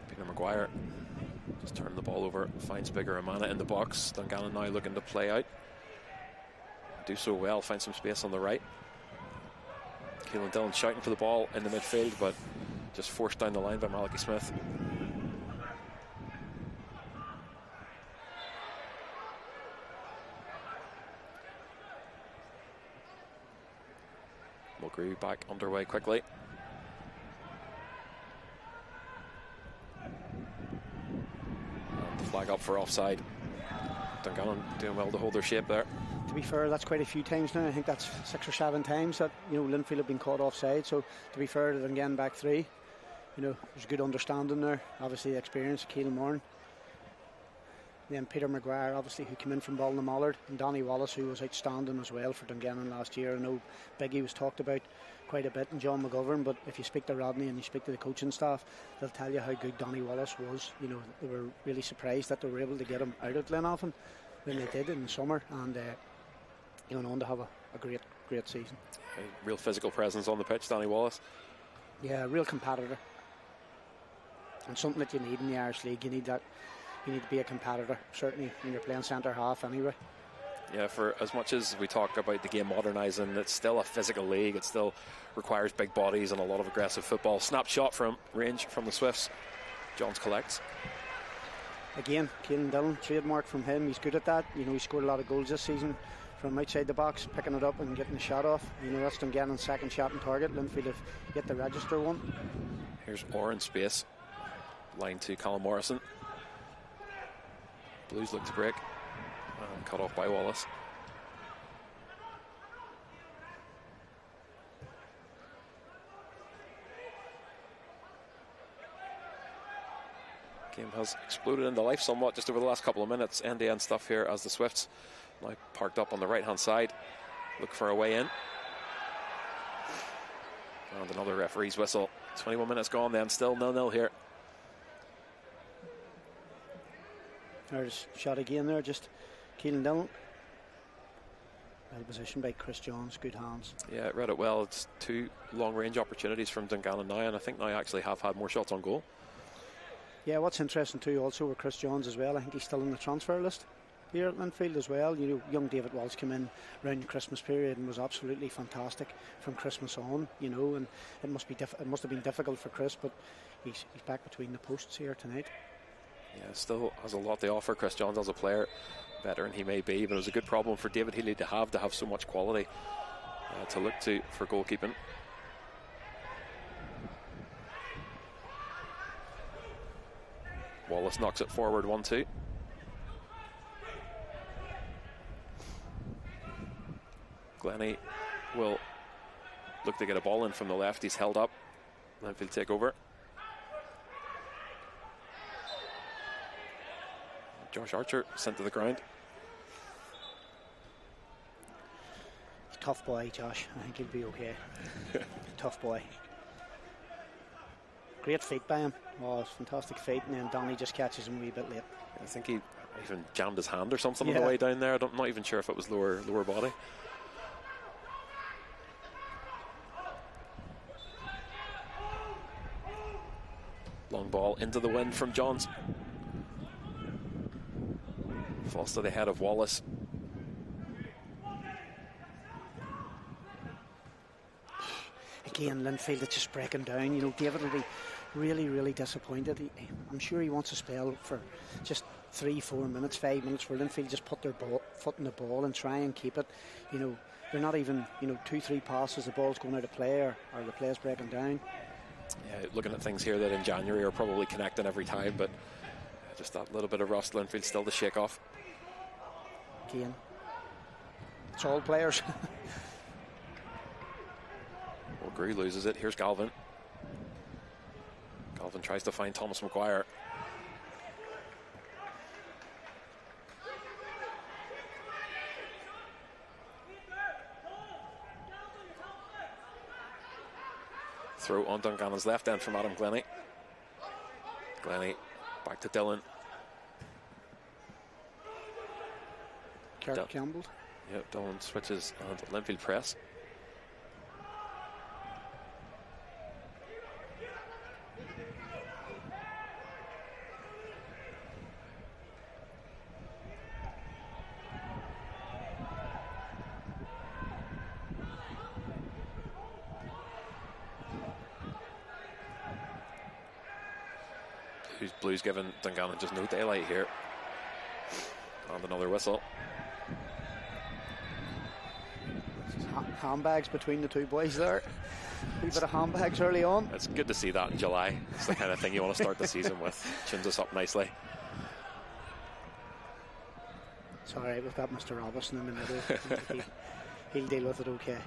Peter Maguire just turned the ball over, finds Bigger Amana in the box. Dungannon now looking to play out. Do so well, find some space on the right. Keelan Dillon shouting for the ball in the midfield, but just forced down the line by Malachi Smith. Mulgrew back underway quickly. And the flag up for offside. Dungannon doing well to hold their shape there. To be fair, that's quite a few times now. I think that's 6 or 7 times that, you know, Linfield have been caught offside. So to be fair to Dungannon back 3, you know, there's a good understanding there. Obviously the experience of Keelan Moran. Then Peter Maguire, obviously, who came in from Ballinamallard, and Donny Wallace, who was outstanding as well for Dungannon last year. I know Biggie was talked about quite a bit, and John McGovern, but if you speak to Rodney and you speak to the coaching staff, they'll tell you how good Donny Wallace was. You know, they were really surprised that they were able to get him out of Glenavon when they did in the summer, and he went on to have a great season. A real physical presence on the pitch, Donny Wallace. Yeah, a real competitor, and something that you need in the Irish League. You need that. You need to be a competitor, certainly when you're playing centre half anyway. Yeah, for as much as we talk about the game modernising, it's still a physical league. It still requires big bodies and a lot of aggressive football. Snapshot from range from the Swifts. Johns collects. Again, Keelan Dillon, trademark from him. He's good at that. You know, he scored a lot of goals this season from outside the box, picking it up and getting the shot off. You know, that's Dungannon's second shot on target. Linfield have yet to register one. Here's Orr in space. Line to Colin Morrison. Blues look to break, and cut off by Wallace. Game has exploded into life somewhat just over the last couple of minutes. End-to-end stuff here as the Swifts now parked up on the right-hand side, look for a way in. And another referee's whistle. 21 minutes gone then, still 0-0 here. There's a shot again there, just Keelan Dillon. Well positioned by Chris Johns, good hands. Yeah, read it well. It's 2 long-range opportunities from Dungannon now, and I think now actually have had more shots on goal. Yeah, what's interesting too also with Chris Johns as well, I think he's still on the transfer list here at Linfield as well. You know, young David Walsh came in around the Christmas period and was absolutely fantastic from Christmas on, you know, and it must have been difficult for Chris, but he's back between the posts here tonight. Yeah, still has a lot to offer. Chris Johns as a player, better than he may be, but it was a good problem for David Healy to have so much quality to look to for goalkeeping. Wallace knocks it forward 1-2. Glennie will look to get a ball in from the left. He's held up. Linfield take over. Josh Archer sent to the ground. Tough boy, Josh. I think he'll be okay. Tough boy. Great feet by him. Oh, it's fantastic feet, and then Donny just catches him a wee bit late. I think he even jammed his hand or something on the way down there. I'm not even sure if it was lower body. Long ball into the wind from Johns. Falls to the head of Wallace. Again, Linfield is just breaking down. You know, David will be really, really disappointed. I'm sure he wants a spell for just 3-4 minutes, 5 minutes, where Linfield just put their foot in the ball and try and keep it. You know, they're not even, 2-3 passes, the ball's going out of play or the play's breaking down. Yeah, looking at things here that in January are probably connecting every time, but just that little bit of rust, Linfield still to shake off. Again, it's all players. Well, Grew loses it. Here's Galvin. Galvin tries to find Thomas Maguire. Throw on Dungannon's left end from Adam Glennie. Glennie back to Dillon. Campbell. Yep, Dillon switches on Linfield press. Blues giving Dungannon just no daylight here. And another whistle. Handbags between the two boys there. A wee bit of handbags early on. It's good to see that in July. It's the kind of thing you want to start the season with. Chins us up nicely. It's alright, we've got Mr. Robinson in the middle. He'll deal with it okay.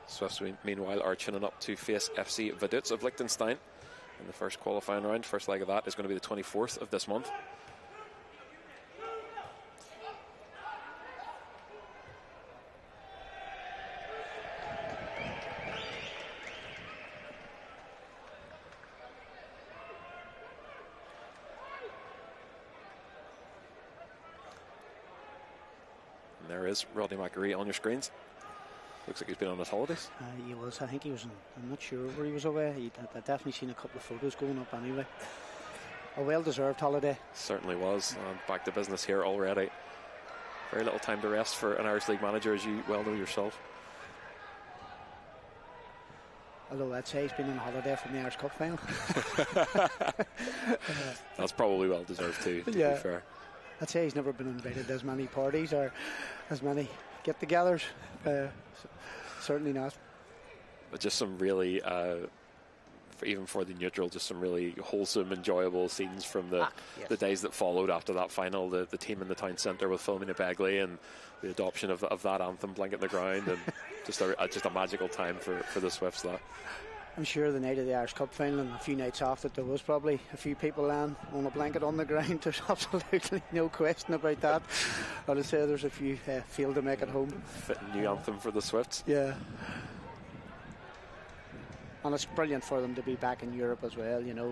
Swifts, meanwhile, are chinning up to face FC Vaduz of Liechtenstein in the first qualifying round. First leg of that is going to be the 24th of this month. And there is Rodney McAree on your screens. Looks like he's been on his holidays. He was. I think he was. I'm not sure where he was away. I've definitely seen a couple of photos going up anyway. A well-deserved holiday. Certainly was. And back to business here already. Very little time to rest for an Irish League manager, as you well know yourself. Although I'd say he's been on holiday from the Irish Cup final. That's probably well deserved too, to be fair. I'd say he's never been invited to as many parties or as many get-togethers. Certainly not. But just some really, even for the neutral, just some really wholesome, enjoyable scenes from the days that followed after that final. The team in the town centre with Philomena Begley and the adoption of that anthem, Blanket in the Ground, and just a magical time for the Swifts. That. I'm sure the night of the Irish Cup final and a few nights after, there was probably a few people lying on a blanket on the ground. There's absolutely no question about that. I'd say there's a few feel to make it home. Fitting new anthem for the Swifts. Yeah. And it's brilliant for them to be back in Europe as well, you know.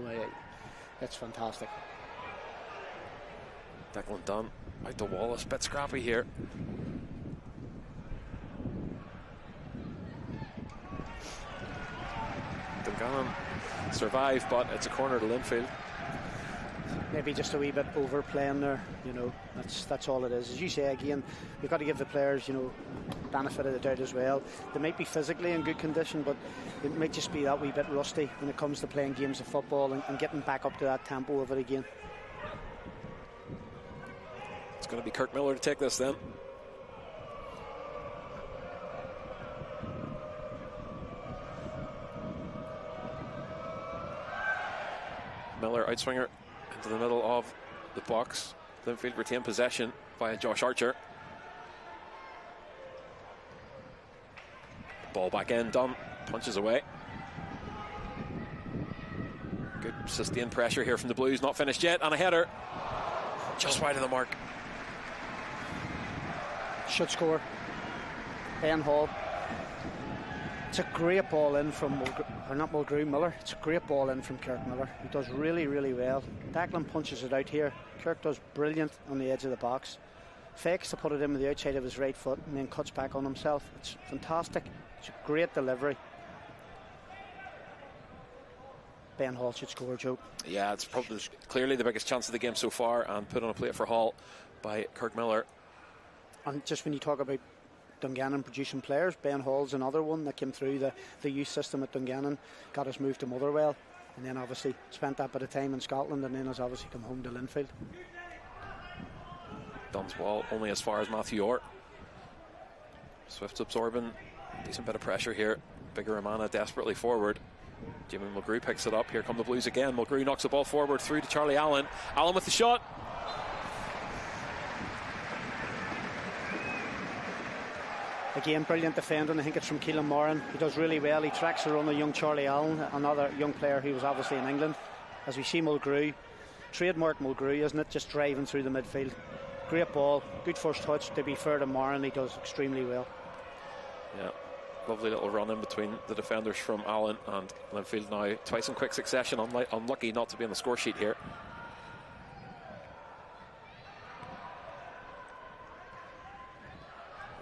It's fantastic. Declan Dunn out to Wallace, bit scrappy here. Dungannon survive, but it's a corner to Linfield. Maybe just a wee bit overplaying there, you know. That's all it is. As you say, again, you've got to give the players, you know, benefit of the doubt as well. They might be physically in good condition, but it might just be that wee bit rusty when it comes to playing games of football and getting back up to that tempo of it again. It's going to be Kirk Miller to take this then. Miller outswinger into the middle of the box. Linfield retain possession via Josh Archer. Ball back in, Dunn punches away. Good sustained pressure here from the Blues, not finished yet, and a header just wide of the mark. Should score. Ben Hall. It's a great ball in from Miller. It's a great ball in from Kirk Miller. He does really, really well. Declan punches it out here. Kirk does brilliant on the edge of the box. Fakes to put it in with the outside of his right foot and then cuts back on himself. It's fantastic. It's a great delivery. Ben Hall should score, Joe. Yeah, it's probably clearly the biggest chance of the game so far, and put on a plate for Hall by Kirk Miller. And just when you talk about Dungannon producing players, Ben Hall's another one that came through the youth system at Dungannon, got us moved to Motherwell, and then obviously spent that bit of time in Scotland, and then has obviously come home to Linfield. Dunn's ball only as far as Matthew Orr. Swifts absorbing, decent bit of pressure here. Bigger Romana desperately forward. Jimmy Mulgrew picks it up. Here come the Blues again. Mulgrew knocks the ball forward through to Charlie Allen. Allen with the shot. Again, brilliant defending. I think it's from Keelan Moran. He does really well. He tracks the run of young Charlie Allen, another young player who was obviously in England. As we see Mulgrew, trademark Mulgrew, isn't it? Just driving through the midfield. Great ball, good first touch. To be fair to Moran, he does extremely well. Yeah, lovely little run in between the defenders from Allen and Linfield now. Twice in quick succession, unlucky not to be on the score sheet here.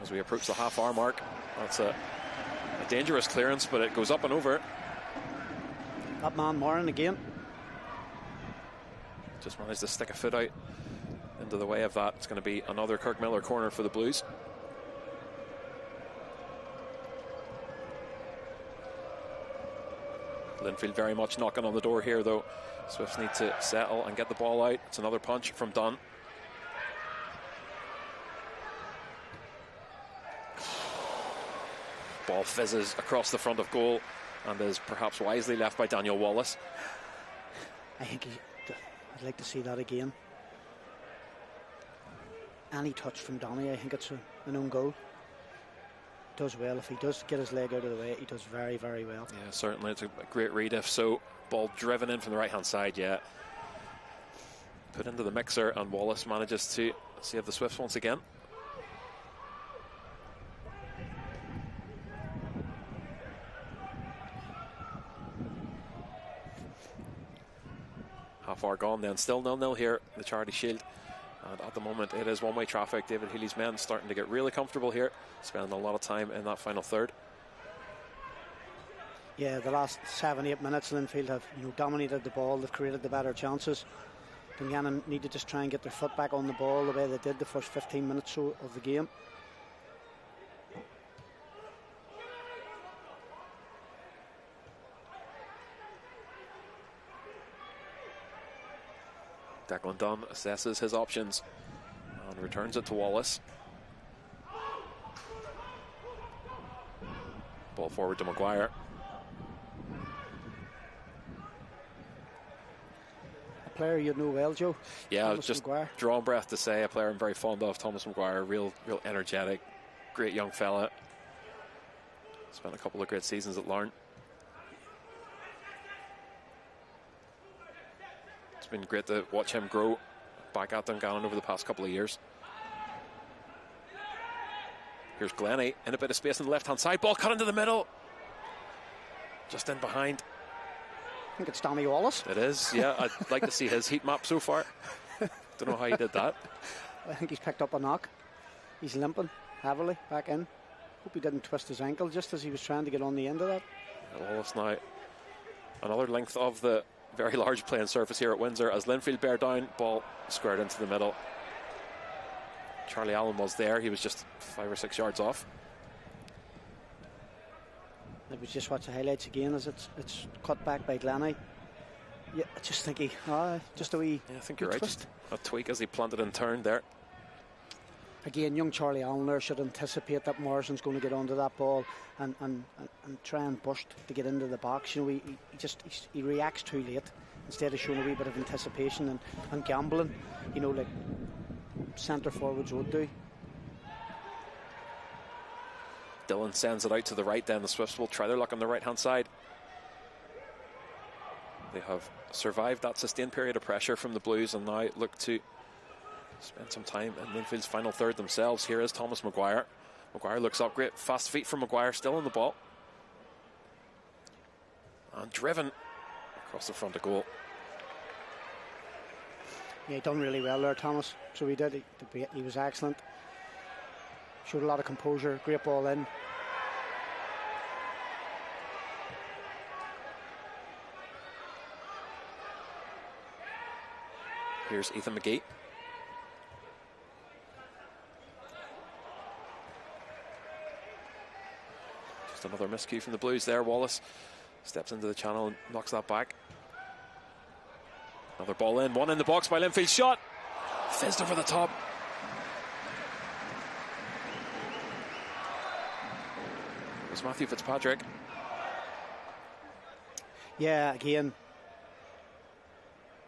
As we approach the half-hour mark, that's a dangerous clearance, but it goes up and over. That man Moran again. Just managed to stick a foot out into the way of that. It's going to be another Kirk Miller corner for the Blues. Linfield very much knocking on the door here, though. Swifts need to settle and get the ball out. It's another punch from Dunn. Ball fizzes across the front of goal and is perhaps wisely left by Daniel Wallace. I think I'd like to see that again. Any touch from Donny, I think it's an own goal. Does well. If he does get his leg out of the way, he does very, very well. Yeah, certainly. It's a great read. If so, ball driven in from the right hand side. Yeah, put into the mixer, and Wallace manages to save the Swifts once again. Half hour gone then, still 0-0 here, the Charity Shield. And at the moment it is one-way traffic. David Healy's men starting to get really comfortable here, spending a lot of time in that final third. Yeah, the last 7-8 minutes Linfield have dominated the ball. They've created the better chances. Dungannon need to just try and get their foot back on the ball the way they did the first 15 minutes or so of the game. Declan Dunn assesses his options and returns it to Wallace. Ball forward to Maguire. A player you'd know well, Joe. Yeah, Thomas just Maguire. drawing breath to say, a player I'm very fond of, Thomas Maguire. Real energetic, great young fella. Spent a couple of great seasons at Larne. been great to watch him grow back at Dungannon over the past couple of years. Here's Glennie in a bit of space on the left-hand side. Ball cut into the middle. Just in behind. I think it's Danny Wallace. It is, yeah. I'd like to see his heat map so far. Don't know how he did that. I think he's picked up a knock. He's limping heavily back in. Hope he didn't twist his ankle just as he was trying to get on the end of that. Wallace now. Another length of the very large playing surface here at Windsor as Linfield bear down. Ball squared into the middle. Charlie Allen was there. He was just 5 or 6 yards off. Let me just watch the highlights again as it's cut back by Glennie. Yeah, I just think just a wee. Yeah, I think you're right. Twist. A tweak as he planted and turned there. Again, young Charlie Allen there should anticipate that Morrison's going to get onto that ball and try and burst to get into the box. You know, he reacts too late instead of showing a wee bit of anticipation and gambling. You know, like centre forwards would do. Dillon sends it out to the right. Then the Swifts will try their luck on the right hand side. They have survived that sustained period of pressure from the Blues and now look to spend some time in Linfield's final third themselves. Here is Thomas Maguire. Maguire looks up, great fast feet from Maguire, still on the ball. And driven across the front of goal. Yeah, he done really well there, Thomas. So he did. He was excellent. Showed a lot of composure, great ball in. Here's Ethan McGee. Just another miscue from the Blues there. Wallace steps into the channel and knocks that back. Another ball in, one in the box by Linfield. Shot! Fizzed over the top. It was Matthew Fitzpatrick. Yeah, again,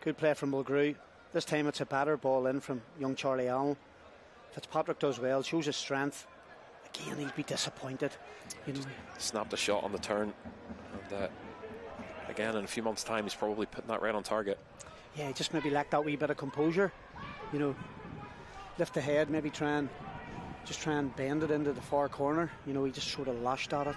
good play from Mulgrew. This time it's a better ball in from young Charlie Allen. Fitzpatrick does well, shows his strength. Again, he'd be disappointed. You know. Snapped a shot on the turn. And again, in a few months' time, he's probably putting that right on target. Yeah, he just maybe lacked that wee bit of composure. You know, lift the head, maybe try and bend it into the far corner. You know, he just sort of lashed at it.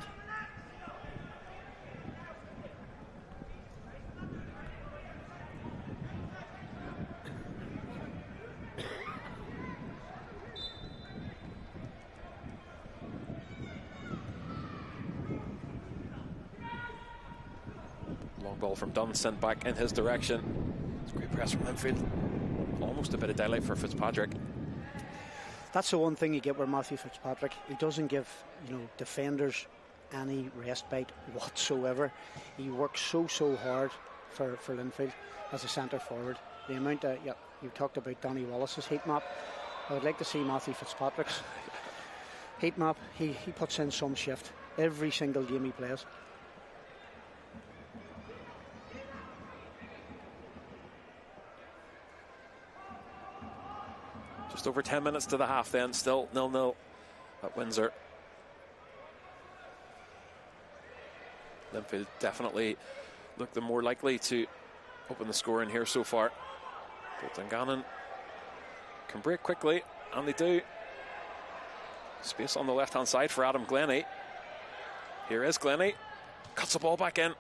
Long ball from Dunn, sent back in his direction. It's a great press from Linfield. Almost a bit of daylight for Fitzpatrick. That's the one thing you get with Matthew Fitzpatrick. He doesn't give, you know, defenders any respite whatsoever. He works so hard for Linfield as a centre forward. The amount that you talked about Danny Wallace's heat map. I would like to see Matthew Fitzpatrick's heat map. He puts in some shift every single game he plays. Just over 10 minutes to the half then, still 0-0 at Windsor. Linfield definitely look the more likely to open the score in here so far. But Dungannon can break quickly, and they do. Space on the left-hand side for Adam Glennie. Here is Glennie. Cuts the ball back in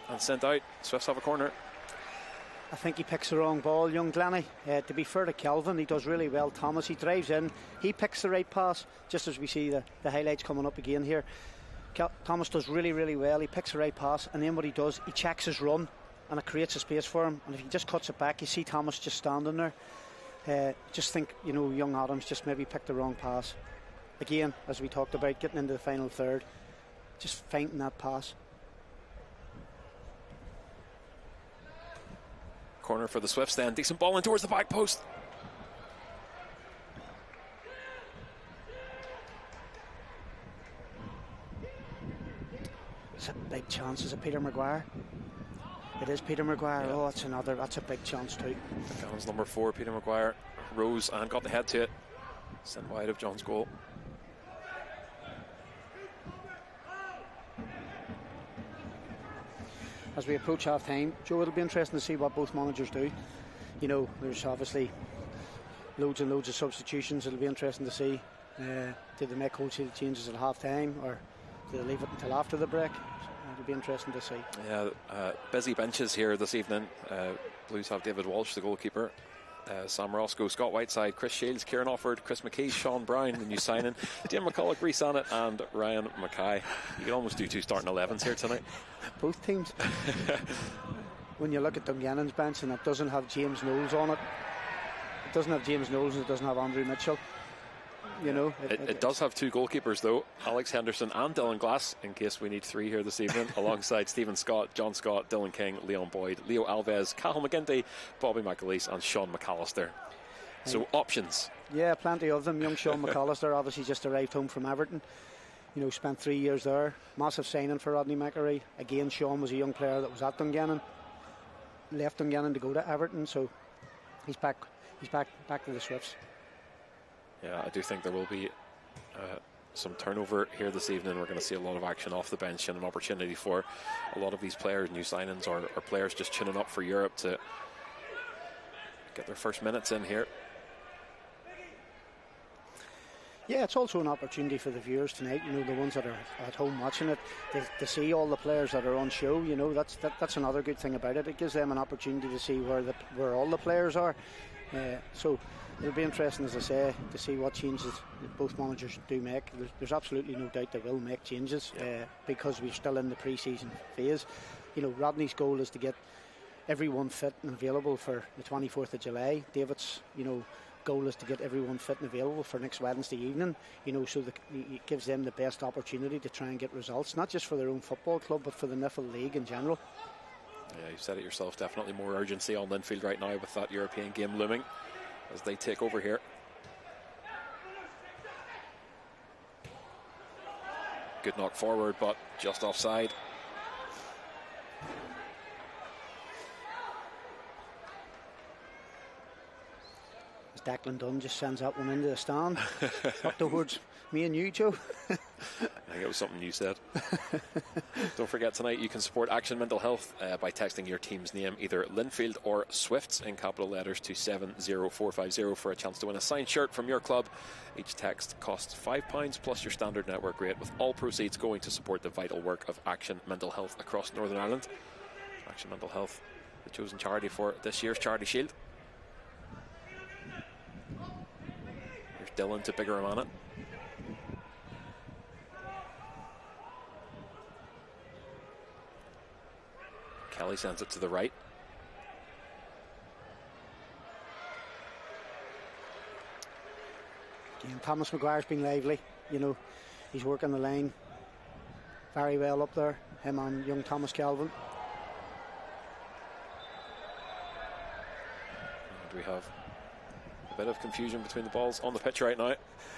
and sent out. Swifts have a corner. I think he picks the wrong ball, young Glennie. To be fair to Kelvin, he does really well. Thomas, he drives in, he picks the right pass, just as we see the highlights coming up again here. Thomas does really well. He picks the right pass, and then what he does, he checks his run, and it creates a space for him. And if he just cuts it back, you see Thomas just standing there. Just think, you know, young Adams just maybe picked the wrong pass. Again, as we talked about, getting into the final third, just feinting that pass. Corner for the Swifts then. Decent ball in towards the back post. It's a big chance. Is it Peter Maguire? It is Peter Maguire. Yeah. Oh, that's a big chance too. Gannon's number 4, Peter Maguire, rose and got the head to it. Sent wide of John's goal. As we approach half time, Joe, it'll be interesting to see what both managers do. You know, there's obviously loads and loads of substitutions. It'll be interesting to see. Did they make wholesale changes at half time, or did they leave it until after the break? It'll be interesting to see. Yeah, busy benches here this evening. Blues have David Walsh, the goalkeeper, Sam Roscoe, Scott Whiteside, Chris Shields, Kieran Offord, Chris McKee, Sean Brown, the new signing, Dane McCulloch, Rhys Annett and Ryan Mackay. You can almost do 2 starting 11s here tonight. Both teams. When you look at Dungannon's bench and it doesn't have James Knowles on it, it doesn't have James Knowles and it doesn't have Andrew Mitchell. You know, it does have 2 goalkeepers though, Alex Henderson and Dylan Glass, in case we need 3 here this evening, alongside Stephen Scott, John Scott, Dylan King, Leon Boyd, Leo Alves, Cathal McGinty, Bobby McAleese and Sean McAllister. So options. Yeah, plenty of them. Young Sean McAllister obviously just arrived home from Everton. You know, spent 3 years there. Massive signing for Rodney McAree. Again, Sean was a young player that was at Dungannon, left Dungannon to go to Everton, so he's back to the Swifts. Yeah, I do think there will be some turnover here this evening. We're going to see a lot of action off the bench and an opportunity for a lot of these players, new signings or players just tuning up for Europe, to get their first minutes in here. Yeah, it's also an opportunity for the viewers tonight, you know, the ones that are at home watching it, to see all the players that are on show. You know, that's another good thing about it. It gives them an opportunity to see where all the players are. So it'll be interesting, as I say, to see what changes both managers do make. There's absolutely no doubt they will make changes, because we're still in the pre-season phase. You know, Rodney's goal is to get everyone fit and available for the 24th of July. David's, you know, goal is to get everyone fit and available for next Wednesday evening, you know, so it gives them the best opportunity to try and get results, not just for their own football club but for the Linfield League in general. Yeah, you've said it yourself, definitely more urgency on Linfield right now with that European game looming as they take over here. Good knock forward, but just offside. Declan Dunn just sends that one into the stand. Up towards me and you, Joe. I think it was something you said. Don't forget, tonight you can support Action Mental Health by texting your team's name, either Linfield or Swifts, in capital letters to 70450 for a chance to win a signed shirt from your club. Each text costs £5 plus your standard network rate, with all proceeds going to support the vital work of Action Mental Health across Northern Ireland. Action Mental Health, the chosen charity for this year's Charity Shield. Dylan to bigger him on it. Kelly sends it to the right. Again, Thomas Maguire's been lively. You know, he's working the line very well up there. Him and young Thomas Calvin. And we have a bit of confusion between the balls on the pitch right now.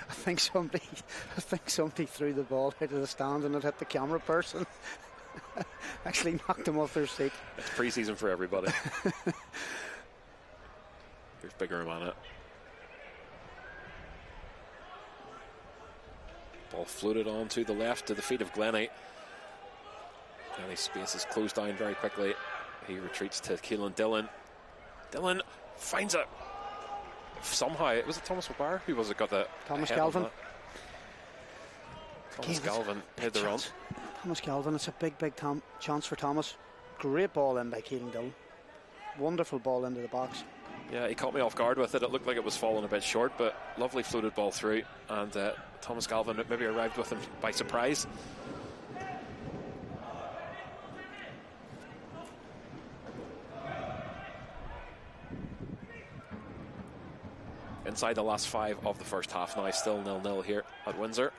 I think somebody threw the ball out of the stand and it hit the camera person. Actually knocked them off their seat. It's pre-season for everybody. Here's Biggerham on it. Ball floated on to the left to the feet of Glennie. Glennie's space is closed down very quickly. He retreats to Keelan Dillon. Dillon finds it. Somehow, was it Thomas McGuire? Who was it got the Thomas Galvin? Thomas Galvin hit the run. Thomas Galvin, it's a big chance for Thomas. Great ball in by Keelan Dillon. Wonderful ball into the box. Yeah, he caught me off guard with it. It looked like it was falling a bit short, but lovely floated ball through, and Thomas Galvin maybe arrived with him by surprise. Inside the last 5 of the first half now, still 0-0 here at Windsor.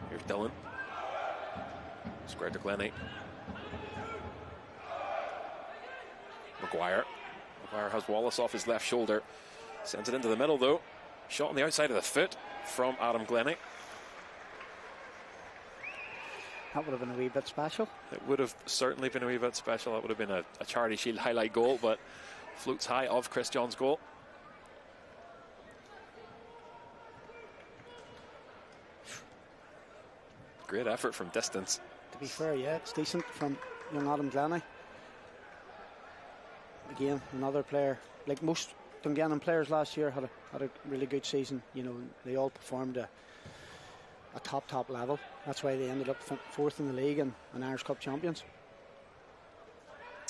Here's Dillon. Square to Glennie. Maguire has Wallace off his left shoulder. Sends it into the middle though. Shot on the outside of the foot from Adam Glennie. That would have been a wee bit special. It would have certainly been a wee bit special. That would have been a Charity Shield highlight goal, but floats high of Chris John's goal. Great effort from distance. To be fair, yeah, it's decent from young Adam Glennie. Again, another player, like most Dungannon players last year, had a really good season. You know, they all performed a top level. That's why they ended up fourth in the league and Irish Cup champions.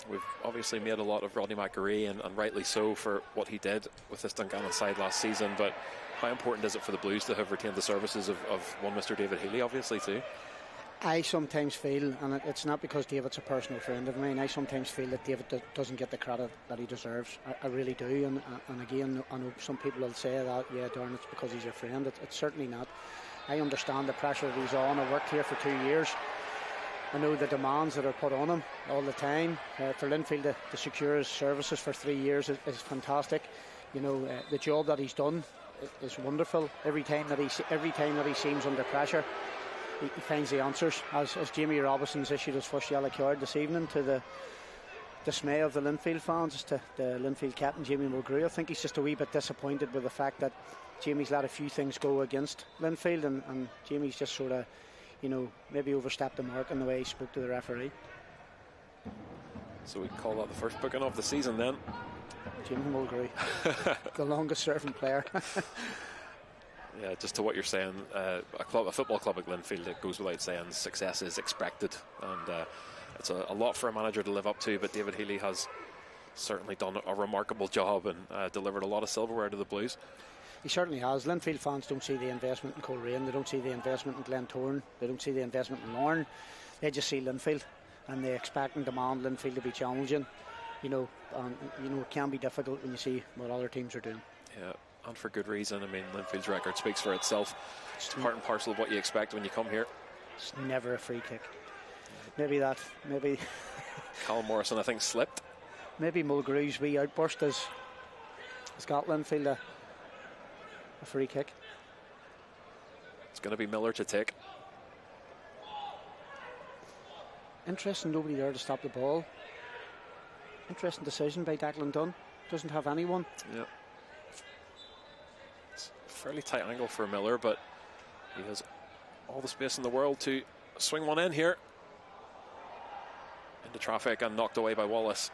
We've obviously made a lot of Rodney McAree, and rightly so, for what he did with this Dungannon side last season, but how important is it for the Blues to have retained the services of one Mr. David Healy, obviously, too? I sometimes feel, and it's not because David's a personal friend of mine, I sometimes feel that David doesn't get the credit that he deserves. I really do, and again, I know some people will say that, yeah, Darren, it's because he's your friend. It's certainly not. I understand the pressure that he's on. I worked here for 2 years. I know the demands that are put on him all the time. For Linfield to secure his services for 3 years is fantastic. You know, the job that he's done is wonderful. Every time that he seems under pressure, he finds the answers. As Jamie Robinson's issued his first yellow card this evening, to the dismay of the Linfield fans, to the Linfield captain Jamie Mulgrew. I think he's just a wee bit disappointed with the fact that Jamie's let a few things go against Linfield, and Jamie's just sort of, you know, maybe overstepped the mark in the way he spoke to the referee. So we call that the first booking of the season then. Jamie Mulgrew, the longest serving player. Yeah, just to what you're saying, a football club like Linfield, it goes without saying, success is expected, and it's a lot for a manager to live up to, but David Healy has certainly done a remarkable job and delivered a lot of silverware to the Blues. He certainly has. Linfield fans don't see the investment in Coleraine, they don't see the investment in Glentoran, they don't see the investment in Lorne. They just see Linfield, and they expect and demand Linfield to be challenging. You know, it can be difficult when you see what other teams are doing. Yeah, and for good reason. I mean, Linfield's record speaks for itself. It's part and parcel of what you expect when you come here. It's never a free kick. Maybe Callum Morrison, I think, slipped. Maybe Mulgrew's wee outburst has got Linfield a free kick. It's going to be Miller to take. Interesting, nobody there to stop the ball. Interesting decision by Declan Dunn. Doesn't have anyone. Yeah. It's a fairly tight angle for Miller, but he has all the space in the world to swing one in here. Into traffic and knocked away by Wallace.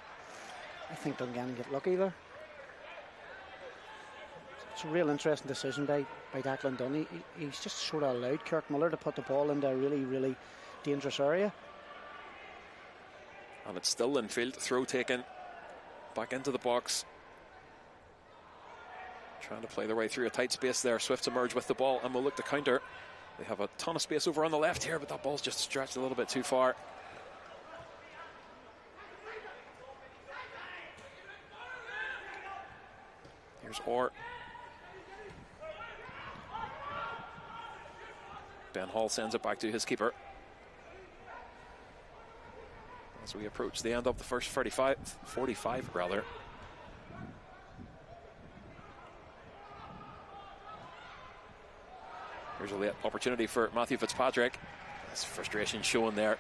I think Dungannon get lucky there. It's a real interesting decision by Declan Dunn. He's just sort of allowed Kirk Miller to put the ball into a really, really dangerous area. And it's still Linfield. Throw taken. Back into the box. Trying to play their way through a tight space there. Swifts emerge with the ball and will look to counter. They have a ton of space over on the left here, but that ball's just stretched a little bit too far. Here's Orr. Ben Hall sends it back to his keeper. As we approach the end of the first 45 rather. Here's a late opportunity for Matthew Fitzpatrick. His frustration showing there.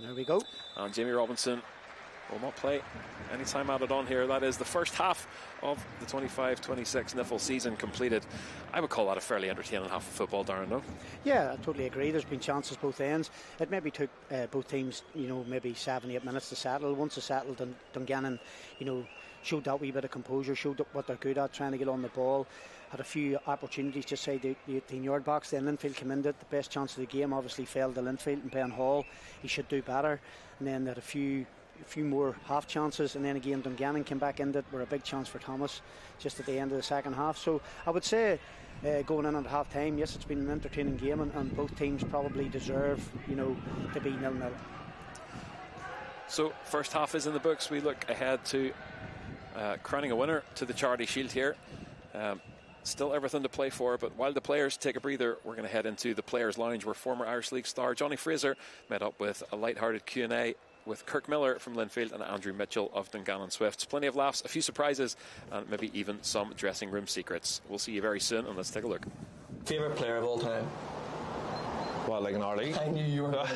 There we go. And Jamie Robinson will not play any time added on here. That is the first half of the 25-26 Niffle season completed. I would call that a fairly entertaining half of football, Darren, no? Yeah, I totally agree. There's been chances both ends. It maybe took both teams, maybe 7-8 minutes to settle. Once they settled, Dungannon, showed that wee bit of composure, showed what they're good at, trying to get on the ball. Had a few opportunities to say the 18-yard box. Then Linfield came in. The best chance of the game obviously fell to Linfield and Ben Hall. He should do better. And then they had a few more half chances, and then again Dungannon came back in that were a big chance for Thomas just at the end of the second half. So I would say going in at half time, yes, it's been an entertaining game, and both teams probably deserve to be 0-0. So first half is in the books. We look ahead to crowning a winner to the Charity Shield here. Still everything to play for, but while the players take a breather, we're going to head into the Players' Lounge, where former Irish League star Johnny Fraser met up with a light-hearted Q&A with Kirk Miller from Linfield and Andrew Mitchell of Dungannon Swifts. Plenty of laughs, a few surprises, and maybe even some dressing room secrets. We'll see you very soon, and let's take a look. Favourite player of all time? What, like in our league? I knew you were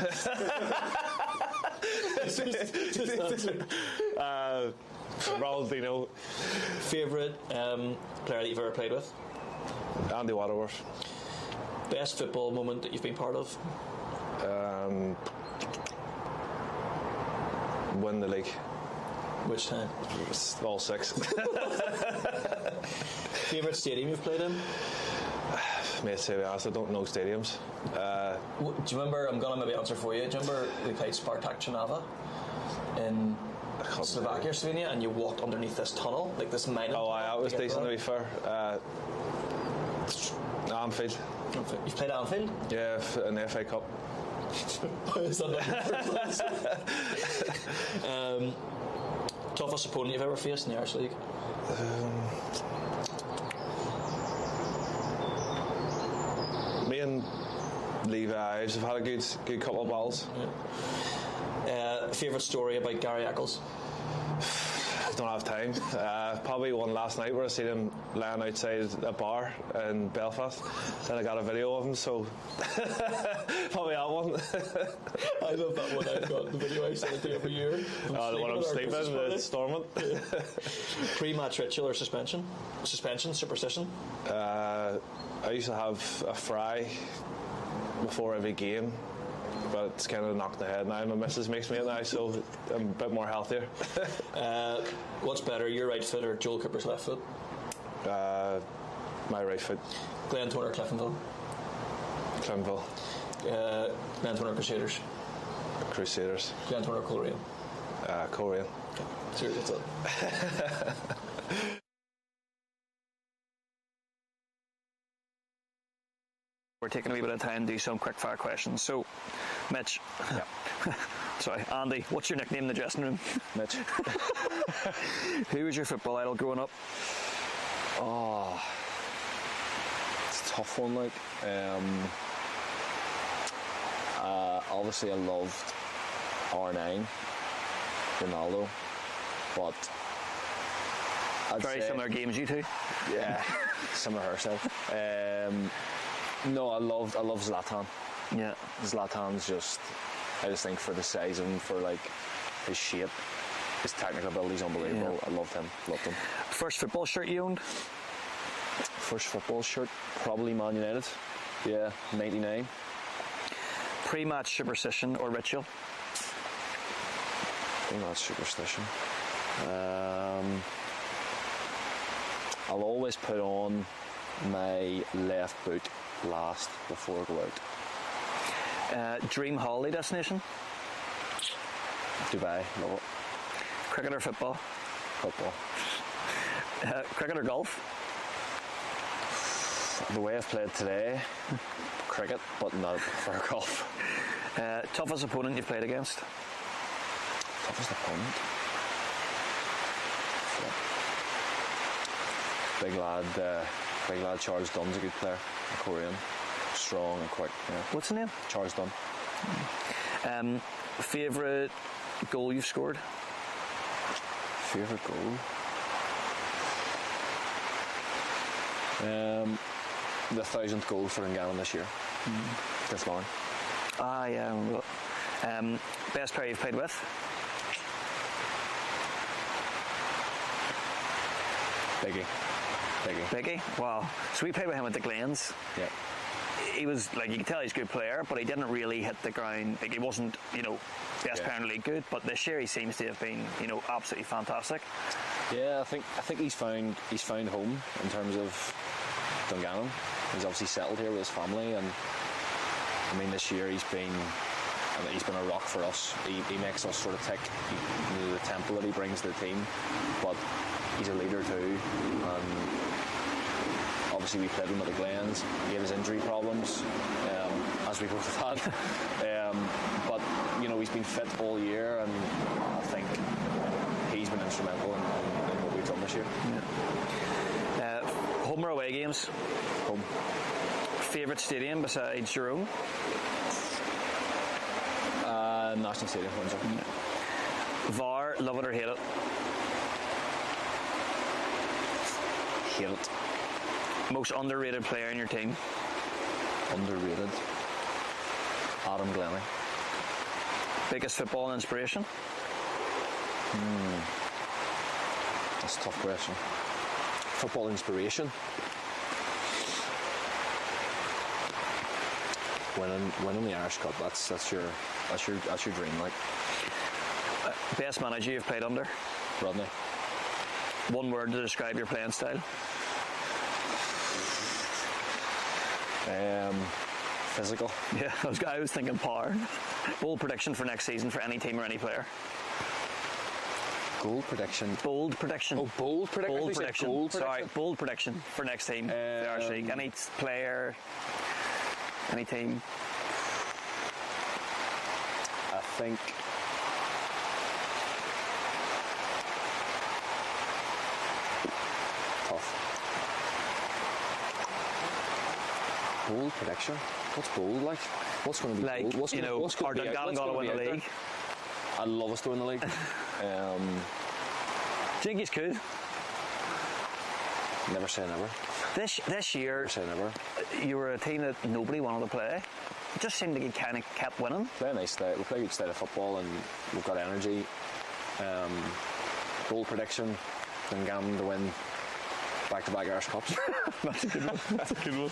Ronaldinho. Favourite player that you've ever played with? Andy Waterworth. Best football moment that you've been part of? Win the league. Which time? It was all 6. Favourite stadium you've played in? Mate, to be honest, I don't know stadiums. Do you remember, I'm going to maybe answer for you, do you remember we played Spartak Trnava in Slovakia, Slovenia, and you walked underneath this tunnel, like this mine? Oh, that was decent to be fair. Anfield. You've played Anfield? Yeah, in the FA Cup. Toughest opponent you've ever faced in the Irish League? Me and Levi Ives have had a good couple of balls. Yeah. Favourite story about Gary Eccles? I don't have time. Probably one last night where I seen him lying outside a bar in Belfast. Then I got a video of him, so probably that one. I love that one. I've got the video I send it to you every year. The one I'm sleeping, the Stormont. Pre-match ritual or suspension? Superstition? I used to have a fry before every game, but it's kind of knocked the head now. My missus makes me it now, so I'm a bit more healthier. What's better, your right foot or Joel Cooper's left foot? My right foot. Glentown or Cliftonville? Cliftonville. Glentown or Crusaders? Crusaders. Glentown or Coleraine? Coleraine. Sure, that's it. We're taking a wee bit of time to do some quick fire questions. So, Mitch. Yeah. Sorry, Andy, what's your nickname in the dressing room? Mitch. Who was your football idol growing up? Oh, it's a tough one. Like, obviously, I loved R9, Ronaldo, but very similar games, you two. Yeah, similar herself. No, I love Zlatan. Yeah, Zlatan's just, I just think for the size of him, for like his shape, his technical ability is unbelievable. Yeah. I loved him. First football shirt you owned? First football shirt, probably Man United. Yeah, 99. Pre-match superstition or ritual? Pre-match superstition. I'll always put on my left boot last before I go out. Dream holiday destination? Dubai, love it. Cricket or football? Football. Cricket or golf? The way I've played today, cricket, but not for golf. Toughest opponent you've played against? Toughest opponent? Big lad Charles Dunn's a good player, a Korean, strong and quick. Yeah. What's the name? Charles Dunn. Favourite goal you've scored? Favourite goal? The 1,000th goal for Dungannon this year. This morning. Ah, yeah. Best player you've played with? Biggie? Wow. So we played with him at the Glens. Yeah. He was, like, you could tell he's a good player, but he didn't really hit the ground. Like, he wasn't, best player in the league good, but this year he seems to have been, absolutely fantastic. Yeah, I think he's found home in terms of Dungannon. He's obviously settled here with his family, and I mean, this year he's been a rock for us. He makes us sort of tick. The tempo that he brings to the team, but he's a leader too. Obviously, we played him at the Glens. He had his injury problems, as we both have had. But he's been fit all year, and I think he's been instrumental in what we've done this year. Yeah. Home or away games? Home. Favourite stadium besides your own? National Stadium, Windsor. Yeah. VAR, love it or hate it? Hate it. Most underrated player in your team? Underrated? Adam Glennie. Biggest football inspiration? That's a tough question. Football inspiration? winning the Irish Cup. That's your dream. Like, best manager you've played under? Rodney. One word to describe your playing style? Physical. Yeah, I was thinking power. Bold prediction for next season for any team or any player? Bold prediction. Bold prediction. Oh, bold prediction. Bold prediction. Bold prediction. Sorry, bold prediction for next team. The Irish League. Any player, any team. I think. Tough. Bold prediction. What's bold like? What's going to be like? Bold? What's going to are Dungannon going to win the league? I'd love us to win the league. Do you think he's could? Never say never. This year, never say never. You were a team that nobody wanted to play. It just seemed like you kind of kept winning. Play a nice style. We play a good style of football, and we've got energy. Bold prediction: Dungannon to win back-to-back Irish Cups. That's a good one. That's a good one.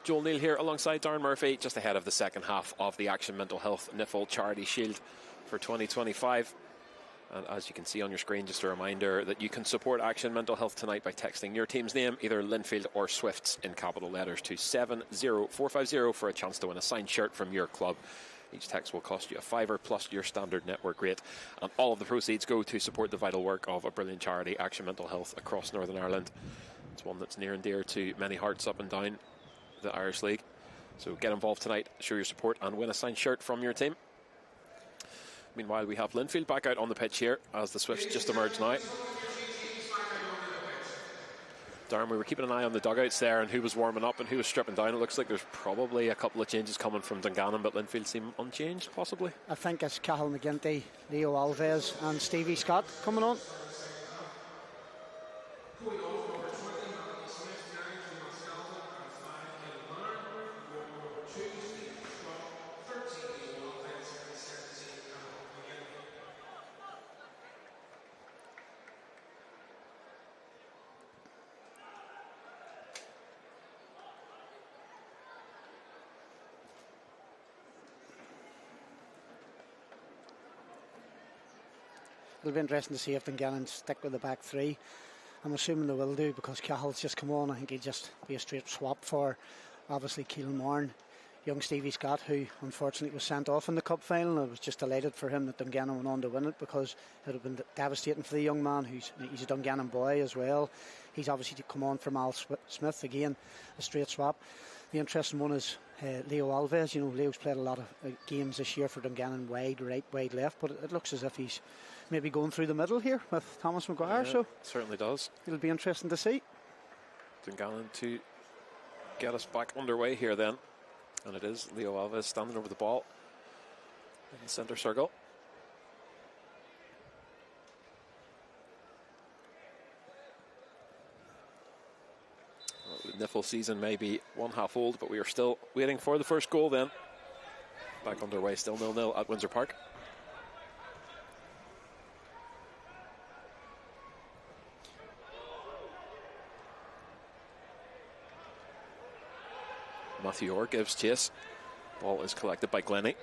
Joel Neal here alongside Darren Murphy, just ahead of the second half of the Action Mental Health Niffle Charity Shield for 2025. And as you can see on your screen, just a reminder that you can support Action Mental Health tonight by texting your team's name, either Linfield or Swifts, in capital letters to 70450 for a chance to win a signed shirt from your club. Each text will cost you a £5 plus your standard network rate, and all of the proceeds go to support the vital work of a brilliant charity, Action Mental Health, across Northern Ireland. It's one that's near and dear to many hearts up and down the Irish League. So get involved tonight, show your support and win a signed shirt from your team. Meanwhile, we have Linfield back out on the pitch here as the Swifts just emerge now. Darren, we were keeping an eye on the dugouts there and who was warming up and who was stripping down. It looks like there's probably a couple of changes coming from Dungannon, but Linfield seem unchanged, possibly. I think it's Cathal McGinty, Leo Alves and Stevie Scott coming on. It'll be interesting to see if Dungannon stick with the back three. I'm assuming they will do because Cahill's just come on. I think he'll just be a straight swap for obviously Keelan Moran. Young Stevie Scott, who unfortunately was sent off in the cup final. I was just delighted for him that Dungannon went on to win it because it would have been devastating for the young man. He's a Dungannon boy as well. He's obviously come on from Al Smith, again a straight swap. The interesting one is Leo Alves. You know, Leo's played a lot of games this year for Dungannon, wide right, wide left, but it looks as if he's maybe going through the middle here with Thomas Maguire. Yeah, so it certainly does. It'll be interesting to see. Dungannon to get us back underway here then. And it is Leo Alves standing over the ball in the centre circle. Well, the Niffle season may be one half old, but we are still waiting for the first goal then. Back underway, still 0-0 at Windsor Park. Matthew Orr gives chase. Ball is collected by Glennie.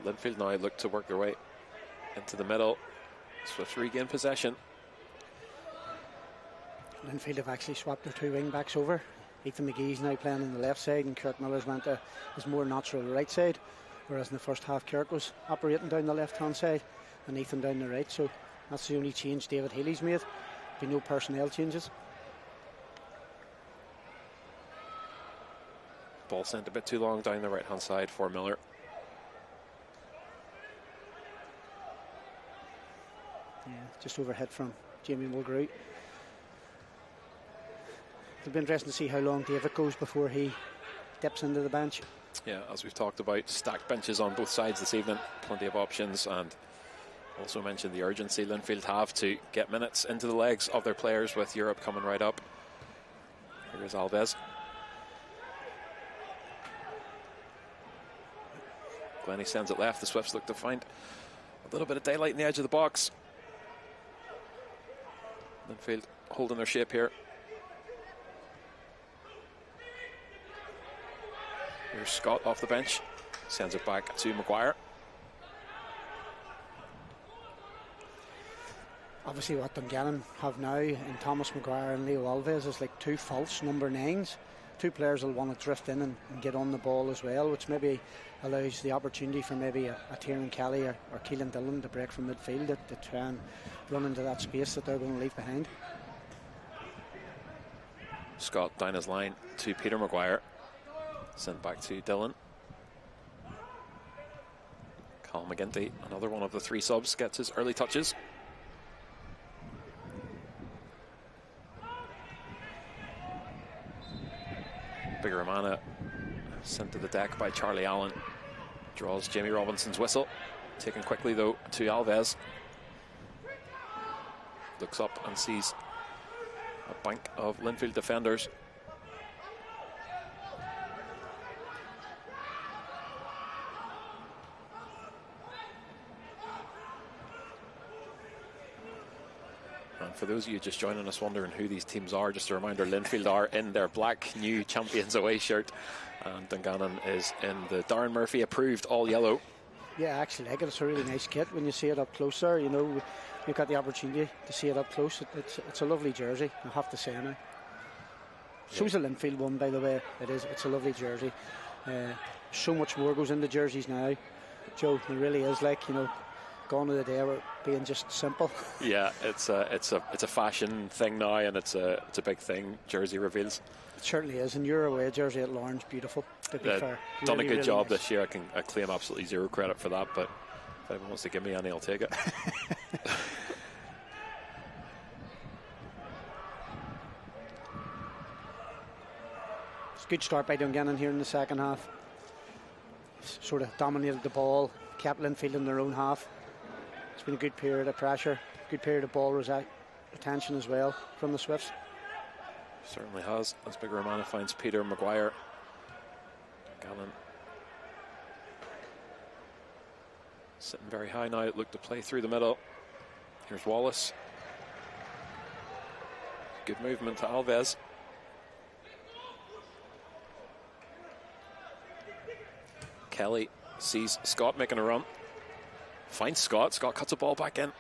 Linfield now look to work their way into the middle. Swifts regain possession. Linfield have actually swapped their two wing backs over. Ethan McGee's now playing on the left side and Kirk Miller's went to his more natural right side, whereas in the first half Kirk was operating down the left hand side and Ethan down the right. So that's the only change David Healy's made. There'll be no personnel changes. Ball sent a bit too long down the right hand side for Miller. Yeah, just overhead from Jamie Mulgrew. It'll be interesting to see how long David goes before he dips into the bench. Yeah, as we've talked about, stacked benches on both sides this evening, plenty of options, and also mentioned the urgency Linfield have to get minutes into the legs of their players with Europe coming right up. Here's Alves. Glennie sends it left. The Swifts look to find a little bit of daylight in the edge of the box. Linfield holding their shape here. Here's Scott off the bench, sends it back to Maguire. Obviously what Dungannon have now in Thomas Maguire and Leo Alves is like two false number 9s. Two players will want to drift in and get on the ball as well, which maybe allows the opportunity for maybe a Tiernan Kelly or Keelan Dillon to break from midfield to try and run into that space that they're going to leave behind. Scott down his line to Peter Maguire. Sent back to Dillon. Cal McGinty, another one of the three subs, gets his early touches. Bigaramana sent to the deck by Charlie Allen. Draws Jamie Robinson's whistle. Taken quickly though to Alves. Looks up and sees a bank of Linfield defenders. And for those of you just joining us wondering who these teams are, just a reminder, Linfield are in their black new Champions Away shirt, and Dungannon is in the Darren Murphy approved all yellow. Yeah, I actually like it. It's a really nice kit when you see it up close there. You know, you've got the opportunity to see it up close. It's a lovely jersey, I have to say now. So's a Linfield one, by the way. It's a lovely jersey. So much more goes into jerseys now, Joe. It really is, like, you know, gone to the day where being just simple. Yeah, it's a fashion thing now, and it's a big thing. Jersey reveals. It certainly is, and your away jersey at Lawrence, beautiful. To be fair, done really, a good job nice. This year. I claim absolutely zero credit for that, but if anyone wants to give me any, I'll take it. It's a good start by Dungannon here in the second half. Sort of dominated the ball, kept Linfield in their own half. It's been a good period of pressure, good period of ball retention as well from the Swifts. Certainly has. As Big Romana finds Peter Maguire. Dungannon sitting very high now. Look to play through the middle. Here's Wallace. Good movement to Alves. Kelly sees Scott making a run. Finds Scott. Scott cuts a ball back in.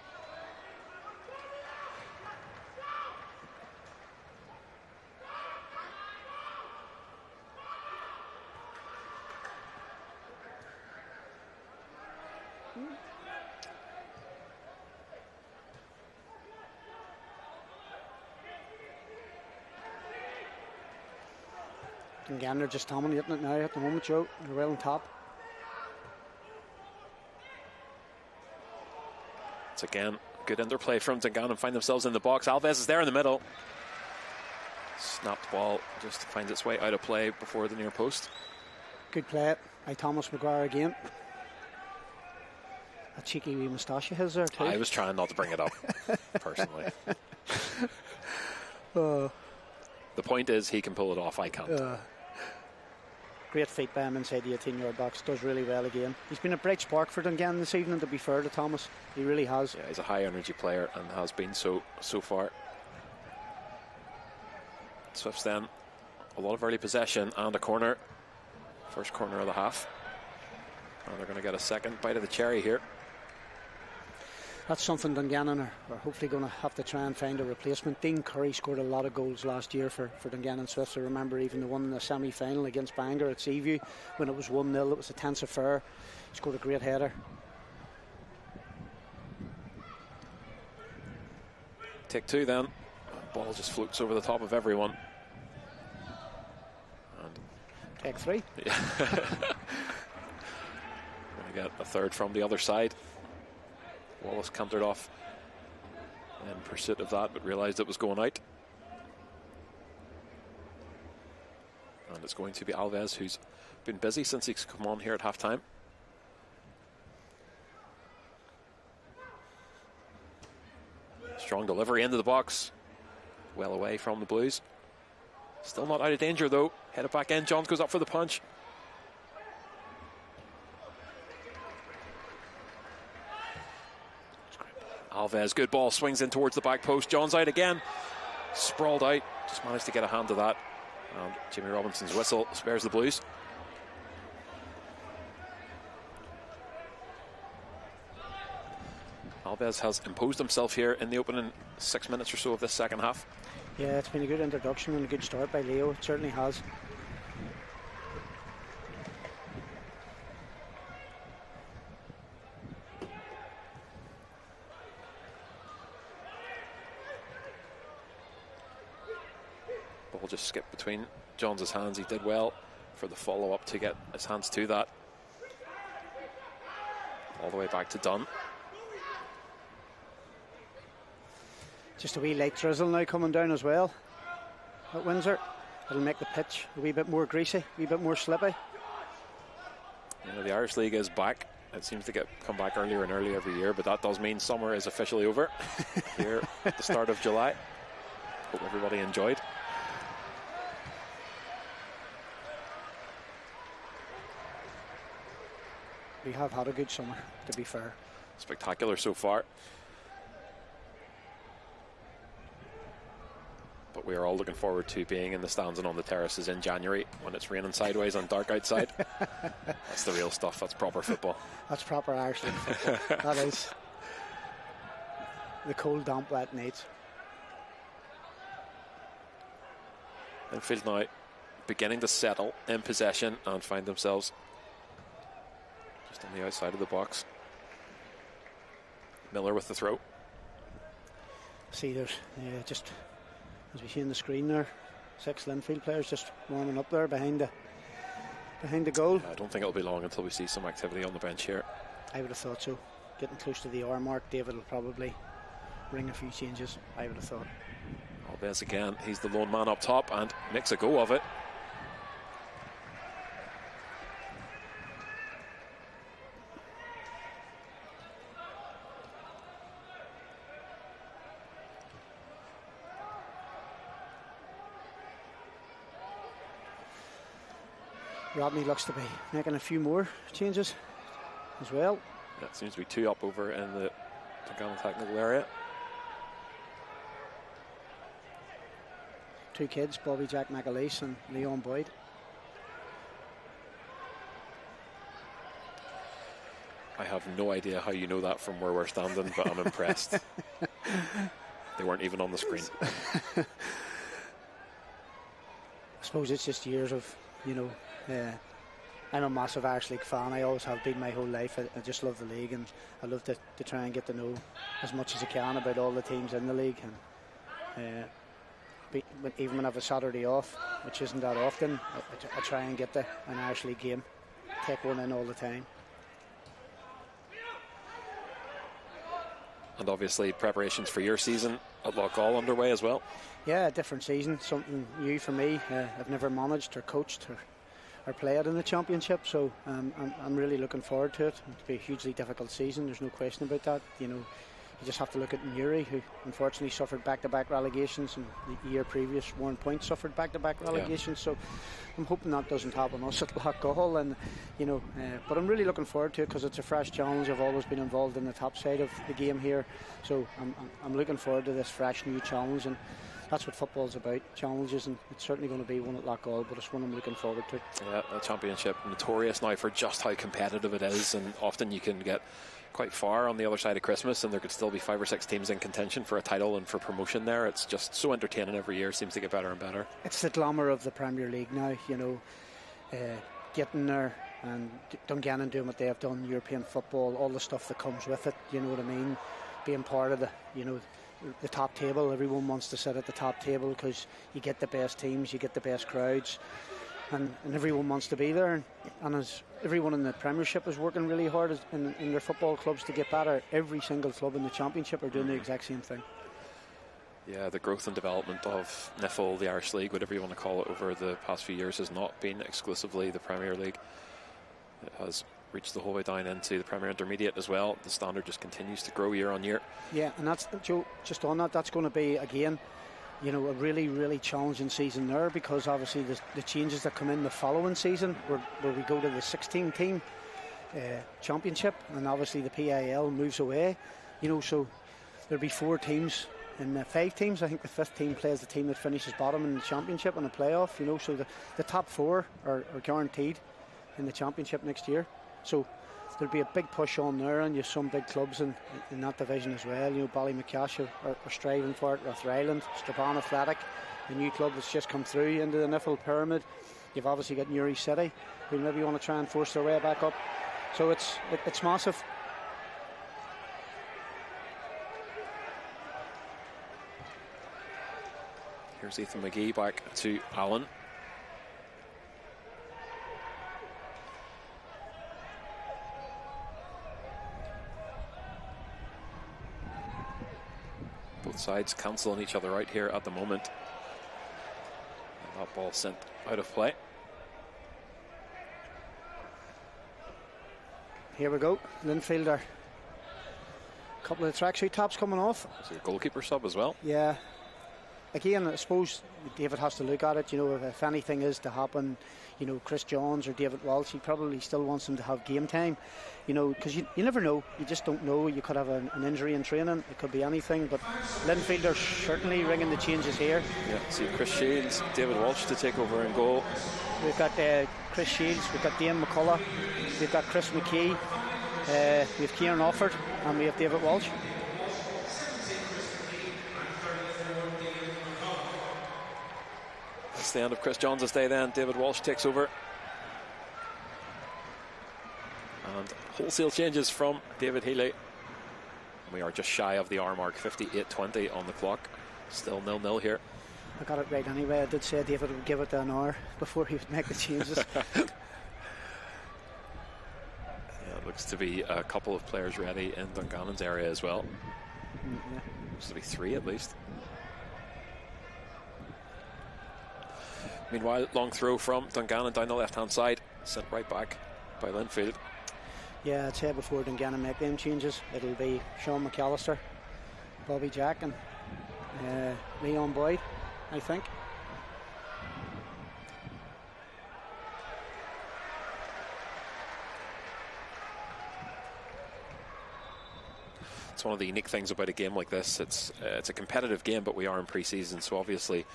Dungannon are just dominating it now at the moment, Joe. They're well on top. It's again good interplay from Dungannon. Find themselves in the box. Alves is there in the middle. Snapped ball just finds its way out of play before the near post. Good play by Thomas Maguire again. A cheeky wee moustache of his there too. I was trying not to bring it up, personally. The point is he can pull it off, I can't. Great feat by him inside the 18-yard box. Does really well again. He's been a bright spark for Dungannon this evening, to be fair to Thomas. He really has. Yeah, he's a high energy player and has been so far. Swifts then a lot of early possession and a corner. First corner of the half. And they're going to get a second bite of the cherry here. That's something Dungannon are hopefully going to have to try and find a replacement. Dean Curry scored a lot of goals last year for Dungannon Swifts. I remember even the one in the semi-final against Bangor at Seaview when it was 1-0. It was a tense affair. He scored a great header. Take two then. Ball just floats over the top of everyone. And take three. Yeah. Going to get a third from the other side. Wallace cantered off in pursuit of that, but realised it was going out. And it's going to be Alves, who's been busy since he's come on here at half-time. Strong delivery into the box. Well away from the Blues. Still not out of danger, though. Headed back in. Johns goes up for the punch. Alves, good ball, swings in towards the back post. Johns out again, sprawled out, just managed to get a hand to that. And Jimmy Robinson's whistle spares the Blues. Alves has imposed himself here in the opening 6 minutes or so of this second half. Yeah, it's been a good introduction and a good start by Leo. It certainly has. Ball just skipped between Johns' hands. He did well for the follow-up to get his hands to that. All the way back to Dunn. Just a wee light drizzle now coming down as well at Windsor. It'll make the pitch a wee bit more greasy, a wee bit more slippy. You know, the Irish League is back. It seems to come back earlier and earlier every year, but that does mean summer is officially over here at the start of July. Hope everybody enjoyed. We have had a good summer, to be fair. Spectacular so far. we are all looking forward to being in the stands and on the terraces in January when it's raining sideways and dark outside. That's the real stuff. That's proper football. That's proper Irish league football. That is the cold, damp, wet nights. Linfield now beginning to settle in possession and find themselves just on the outside of the box. Miller with the throw. See, there's just, as we see on the screen there, 6 Linfield players just warming up there behind the goal. I don't think it'll be long until we see some activity on the bench here. I would have thought so. Getting close to the hour mark, David will probably bring a few changes, I would have thought. Alves again, he's the lone man up top and makes a go of it. Rodney looks to be making a few more changes as well. Yeah, it seems to be 2 up over in the Dungannon technical area. 2 kids, Bobby Jack McAleese and Leon Boyd. I have no idea how you know that from where we're standing, but I'm impressed. They weren't even on the screen. I suppose it's just years of, I'm a massive Irish League fan. I always have been my whole life. I just love the league, and I love to try and get to know as much as I can about all the teams in the league. And even when I have a Saturday off, which isn't that often, I try and get an Irish League game, take one in all the time. And obviously preparations for your season at Loughgall underway as well. Yeah, a different season, something new for me. I've never managed or coached or played in the championship, so I'm really looking forward to it. It'll be a hugely difficult season, there's no question about that. You just have to look at Newry, who unfortunately suffered back-to-back relegations, and the year previous Warren Point suffered back-to-back relegations. So I'm hoping that doesn't happen us at Loughgall, and but I'm really looking forward to it because it's a fresh challenge. I've always been involved in the top side of the game here, so I'm looking forward to this fresh new challenge, and that's what football's about, challenges, and it's certainly going to be one at Loughgall, but it's one I'm looking forward to. Yeah, the championship notorious now for just how competitive it is, and often you can get quite far on the other side of Christmas and there could still be 5 or 6 teams in contention for a title and for promotion there. It's just so entertaining every year, seems to get better and better. It's the glamour of the Premier League now, getting there and Dungannon doing what they have done, European football, all the stuff that comes with it, you know what I mean, being part of the top table. Everyone wants to sit at the top table because you get the best teams, you get the best crowds, and everyone wants to be there, and as everyone in the Premiership is working really hard in their football clubs to get better, every single club in the Championship are doing the exact same thing. Yeah, the growth and development of NIFL, the Irish League, whatever you want to call it, over the past few years has not been exclusively the Premier League. It has reached the whole way down into the Premier Intermediate as well. The standard just continues to grow year on year. Yeah, and that's, Joe, just on that, that's going to be, again, a really, really challenging season there, because obviously the changes that come in the following season, where we go to the 16-team championship, and obviously the PIL moves away, so there'll be 4 teams and 5 teams. I think the 5th team plays the team that finishes bottom in the championship in a playoff, so the top 4 are guaranteed in the championship next year. So there'll be a big push on there, and you have some big clubs in that division as well. Ballymacash are striving for it, Rathrisland, Strabane Athletic, the new club that's just come through into the NIFL pyramid. You've obviously got Newry City, who maybe want to try and force their way back up. So it's massive. Here's Ethan McGee back to Allen. Both sides cancelling each other out here at the moment. And that ball sent out of play. Here we go. Linfield are a couple of tracksuit tops coming off. Is your goalkeeper sub as well? Yeah. again, I suppose David has to look at it. You know, if anything is to happen, you know, Chris Johns or David Walsh, he probably still wants them to have game time. You know, because you never know. You just don't know. You could have an injury in training. It could be anything. But Linfield are certainly ringing the changes here. Yeah, see Chris Shields, David Walsh to take over in goal. We've got Chris Shields, we've got Dane McCullough, we've got Chris McKee, we have Kieran Offord, and we have David Walsh. That's the end of Chris Johns' day then. David Walsh takes over. And wholesale changes from David Healy. We are just shy of the hour mark, 58:20 on the clock. Still 0-0 here. I got it right anyway. I did say David would give it an hour before he would make the changes. Yeah, it looks to be a couple of players ready in Dungannon's area as well. Yeah. Looks to be 3 at least. Meanwhile, long throw from Dungannon down the left-hand side, sent right back by Linfield. Yeah, I'd say before Dungannon make them changes, it'll be Sean McAllister, Bobby Jack, and Leon Boyd, I think. It's one of the unique things about a game like this. It's a competitive game, but we are in pre-season, so obviously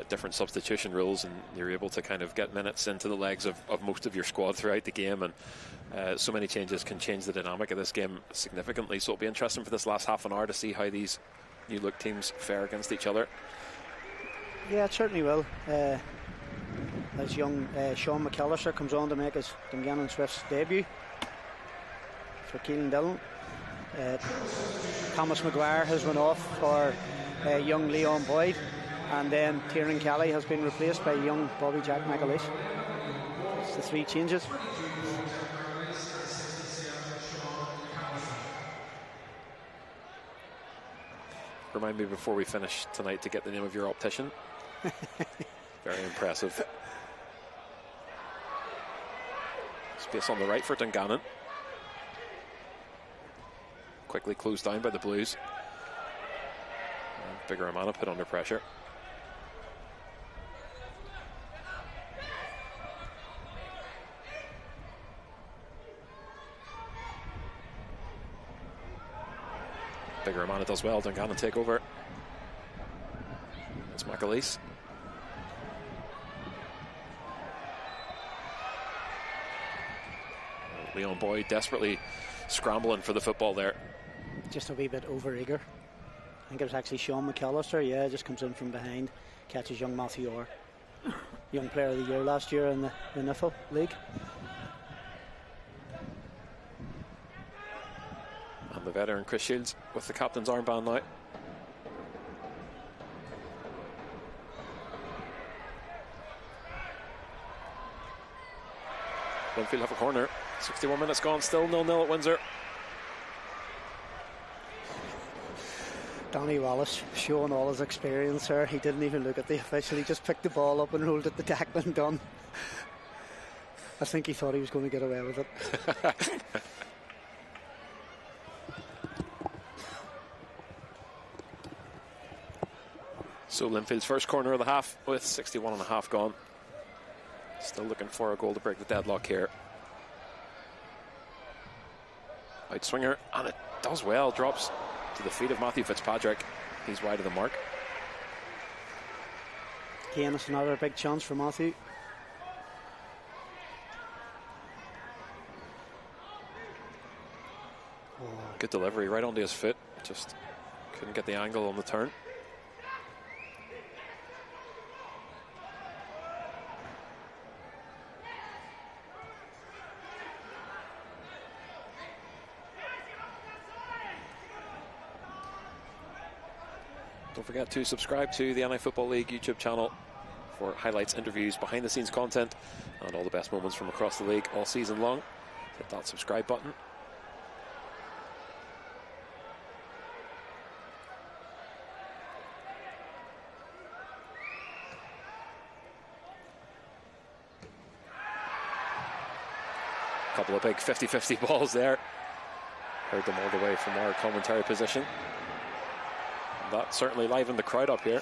different substitution rules, and you're able to kind of get minutes into the legs of most of your squad throughout the game, and so many changes can change the dynamic of this game significantly. So it'll be interesting for this last half an hour to see how these new look teams fare against each other. Yeah, it certainly will. As young Sean McAllister comes on to make his Dungannon Swifts debut for Keelan Dillon. Thomas McGuire has run off for young Leon Boyd, and then Tiernan Kelly has been replaced by young Bobby Jack McAleish. It's the 3 changes. Remind me before we finish tonight to get the name of your optician. Very impressive. Space on the right for Dungannon. Quickly closed down by the Blues. And Bigaramana put under pressure. Bigaramana does well. Dungannon take over. It's McAleish. Leon Boyd desperately scrambling for the football there. Just a wee bit over eager. I think it was actually Sean McAllister. Yeah, just comes in from behind, catches young Matthew Orr, young player of the year last year in the Niffle League. And the veteran Chris Shields with the captain's armband now. Linfield have a corner. 61 minutes gone, still 0-0 at Windsor. Danny Wallace showing all his experience there. He didn't even look at the official. He just picked the ball up and rolled it to Declan Dunn. I think he thought he was going to get away with it. So Linfield's first corner of the half with 61 and a half gone. Still looking for a goal to break the deadlock here. Out swinger, and it does well. Drops to the feet of Matthew Fitzpatrick. He's wide of the mark. Again, it's another big chance for Matthew. Good delivery right onto his foot. Just couldn't get the angle on the turn. Don't forget to subscribe to the NI Football League YouTube channel for highlights, interviews, behind the scenes content, and all the best moments from across the league all season long. Hit that subscribe button. Couple of big 50-50 balls there. Heard them all the way from our commentary position. That certainly livened the crowd up here.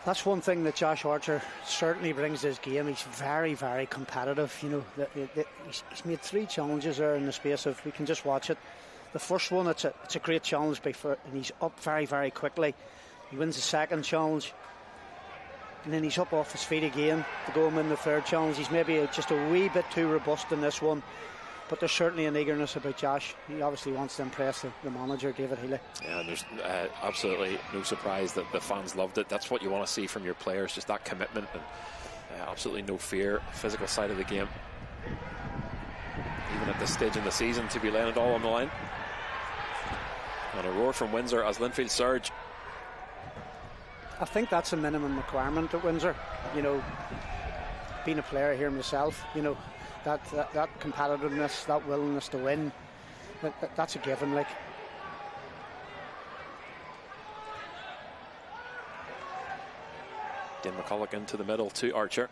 That's one thing that Josh Archer certainly brings to his game. He's very, very competitive. You know, he's made 3 challenges there in the space of, we can just watch it. The first one, it's a great challenge, and he's up very, very quickly. He wins the second challenge, and then he's up off his feet again to go and win the third challenge. He's maybe just a wee bit too robust in this one, but there's certainly an eagerness about Josh. He obviously wants to impress the manager, David Healy. Yeah, and there's absolutely no surprise that the fans loved it. That's what you want to see from your players, just that commitment and absolutely no fear. Physical side of the game, even at this stage in the season, to be laying it all on the line. And a roar from Windsor as Linfield surge. I think that's a minimum requirement at Windsor. You know, being a player here myself, you know, that competitiveness, that willingness to win, that's a given. Like, Dan McCulloch into the middle to Archer.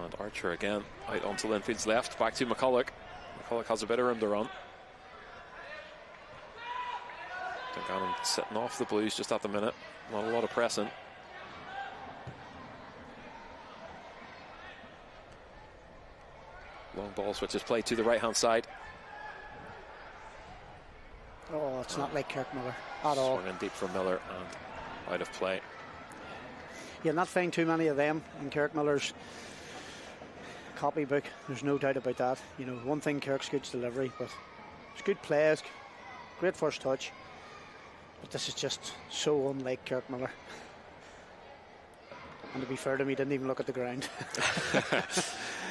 And Archer again out onto Linfield's left, back to McCulloch. McCulloch has a bit of room to run. Dungannon sitting off the Blues just at the minute. Not a lot of pressing. Long ball switches play to the right hand side. Oh, it's not like Kirkmiller at all. Swung in deep for Miller and out of play. You'll not find too many of them in Kirkmiller's copybook. There's no doubt about that. You know, one thing, Kirk's good delivery, but it's good plays, great first touch. But this is just so unlike Kirkmiller. And to be fair to him, he didn't even look at the ground.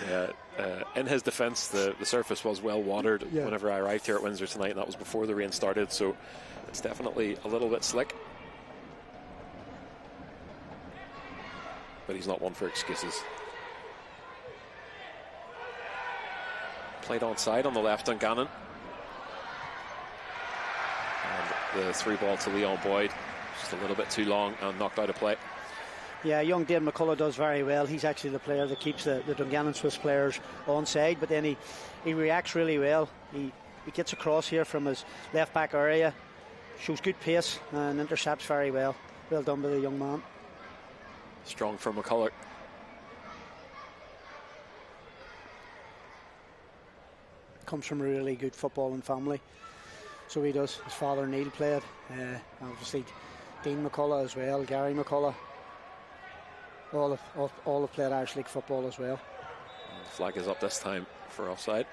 Yeah, in his defence, the surface was well watered whenever I arrived here at Windsor tonight, and that was before the rain started, so it's definitely a little bit slick. But he's not one for excuses. Played onside on the left, Dungannon. And the through ball to Leon Boyd, just a little bit too long and knocked out of play. Yeah, young Dane McCulloch does very well. He's actually the player that keeps the Dungannon Swiss players onside, but then he reacts really well. He gets across here from his left back area, shows good pace and intercepts very well. Well done by the young man. Strong from McCulloch. Comes from a really good footballing family, so he does. His father Neil played, obviously Dean McCulloch as well, Gary McCulloch. All have played Irish League football as well. And the flag is up this time for offside.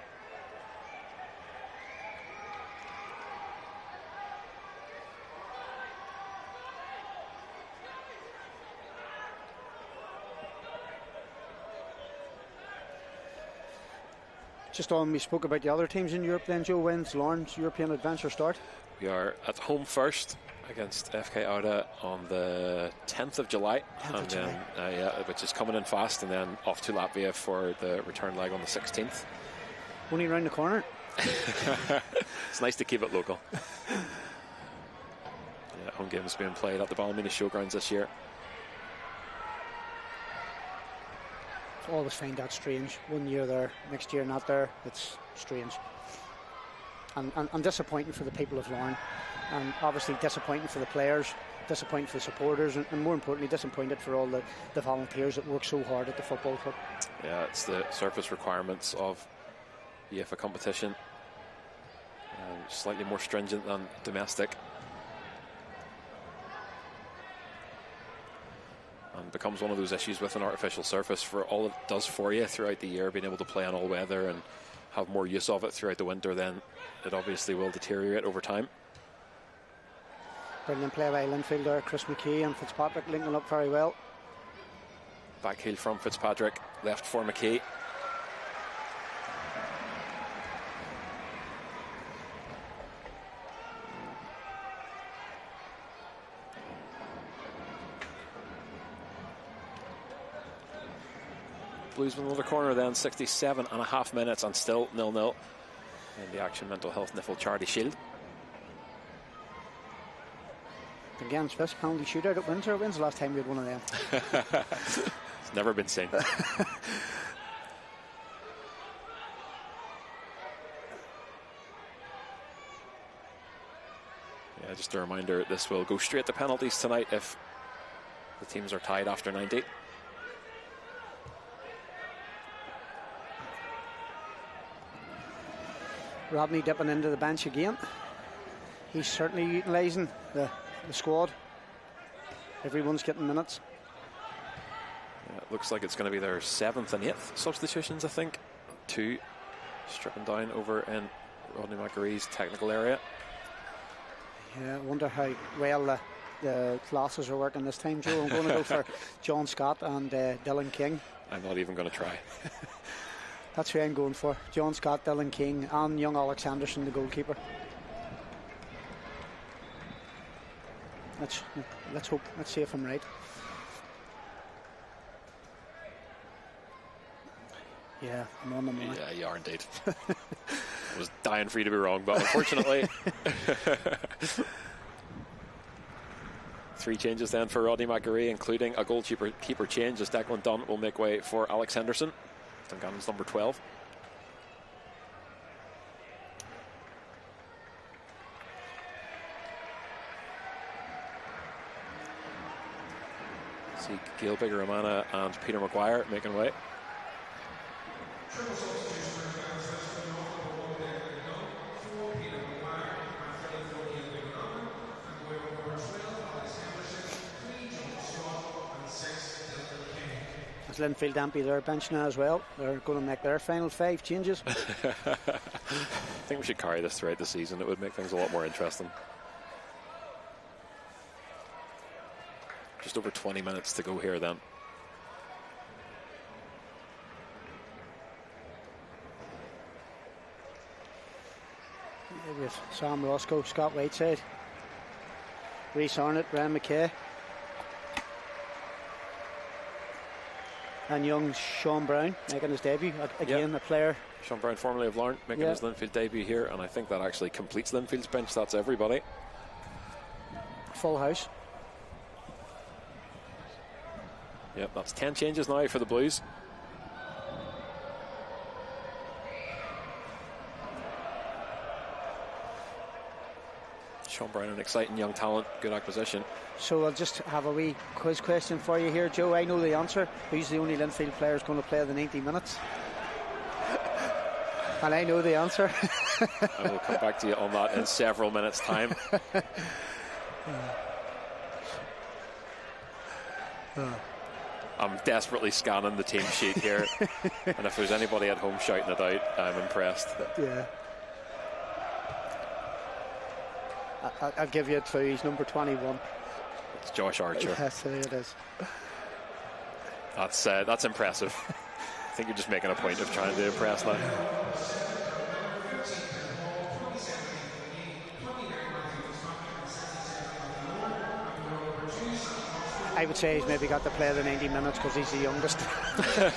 Just on, we spoke about the other teams in Europe then, Joe. When's Lauren's European adventure start? We are at home first against FK Auda on the 10th of July. Which is coming in fast, and then off to Latvia for the return leg on the 16th. Only round the corner. It's nice to keep it local. Home games being played at the Ballymena Showgrounds this year. I always find that strange. 1 year there, next year not there. It's strange. And disappointing for the people of Lauren. And obviously disappointing for the players, disappointing for the supporters, and more importantly, disappointed for all the volunteers that work so hard at the football club. Yeah, it's the surface requirements of UEFA competition. Slightly more stringent than domestic. And becomes one of those issues with an artificial surface for all it does for you throughout the year, being able to play on all weather and have more use of it throughout the winter, then it obviously will deteriorate over time. Brilliant play by Linfield there, Chris McKee and Fitzpatrick linking up very well. Back heel from Fitzpatrick, left for McKee. Blues with another corner then, 67.5 minutes and still 0-0 in the Action Mental Health Nifl Charity Shield. Again, Swiss penalty shootout at Windsor. When's the last time we had one of them? It's never been seen. Yeah, just a reminder, this will go straight to penalties tonight if the teams are tied after 90. Rodney dipping into the bench again. He's certainly utilising the squad. Everyone's getting minutes. Yeah, it looks like it's going to be their 7th and 8th substitutions, I think. 2 stripping down over in Rodney McAree's technical area. Yeah, I wonder how well the classes are working this time, Joe. I'm going to go for John Scott and Dylan King. I'm not even going to try. That's who I'm going for. John Scott, Dylan King, and young Alex Anderson, the goalkeeper. Let's hope. Let's see if I'm right. Yeah, I'm on the money. Yeah, you are indeed. I was dying for you to be wrong, but unfortunately. 3 changes then for Rodney McAree, including a goalkeeper change as Declan Dunn will make way for Alex Henderson. Dungannon's number 12. See Gail Bigger-Romana and Peter Maguire making way. As Linfield empty their bench now as well. They're going to make their final 5 changes. I think we should carry this throughout the season. It would make things a lot more interesting. Just over 20 minutes to go here then. We have Sam Roscoe, Scott Whiteside, Rhys Arnott, Ryan McKay, and young Sean Brown making his debut again. A player. Sean Brown, formerly of Larne, making his Linfield debut here, and I think that actually completes Linfield's bench. That's everybody. Full house. Yep, that's 10 changes now for the Blues. Sean Brown, an exciting young talent, good acquisition. So I'll just have a wee quiz question for you here, Joe. I know the answer. Who's the only Linfield player who's going to play the 90 minutes? And I know the answer. I will come back to you on that in several minutes' time. I'm desperately scanning the team sheet here, and if there's anybody at home shouting it out, I'm impressed. Yeah. I'll give you a clue. He's number 21. It's Josh Archer. Yes, it is. That's impressive. I think you're just making a point of trying to impress now. I would say he's maybe got to play the 90 minutes because he's the youngest.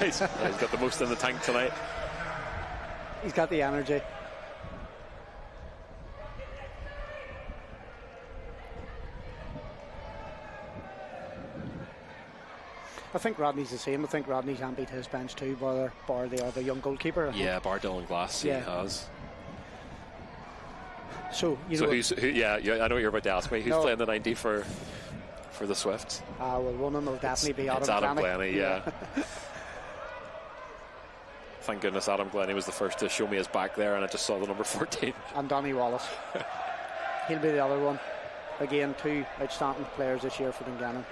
he's got the most in the tank tonight. He's got the energy. I think Rodney's the same. I think Rodney's emptied his bench too, bar the other young goalkeeper. Yeah, bar Dylan Glass, he has. So, I know what you're about to ask me. Who's playing the 90 for the Swifts? Well, one of them will definitely be Adam It's Adam Glennie, yeah. Thank goodness Adam Glennie was the first to show me his back there, and I just saw the number 14. And Donny Wallace. He'll be the other one. Again, 2 outstanding players this year for Dungannon.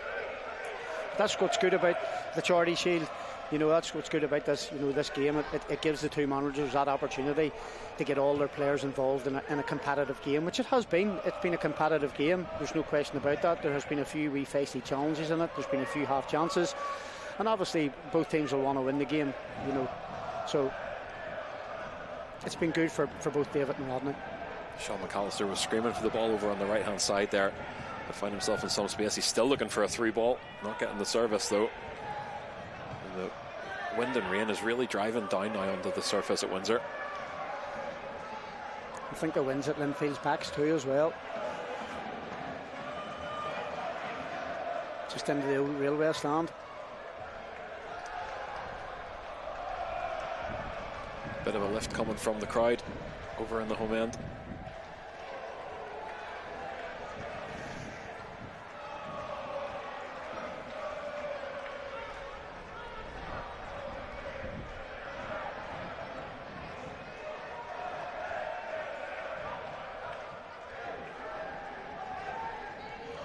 That's what's good about the Charity Shield. You know, that's what's good about this. You know, this game. It gives the 2 managers that opportunity to get all their players involved in a competitive game, which it has been. It's been a competitive game. There's no question about that. There has been a few wee feisty challenges in it. There's been a few half chances, and obviously both teams will want to win the game. You know, so it's been good for both David and Rodney. Sean McAllister was screaming for the ball over on the right hand side there. To find himself in some space. He's still looking for a through ball, not getting the service though. And the wind and rain is really driving down now onto the surface at Windsor. I think the wind's at Linfield's backs too as well. just into the old railway stand. Bit of a lift coming from the crowd over in the home end.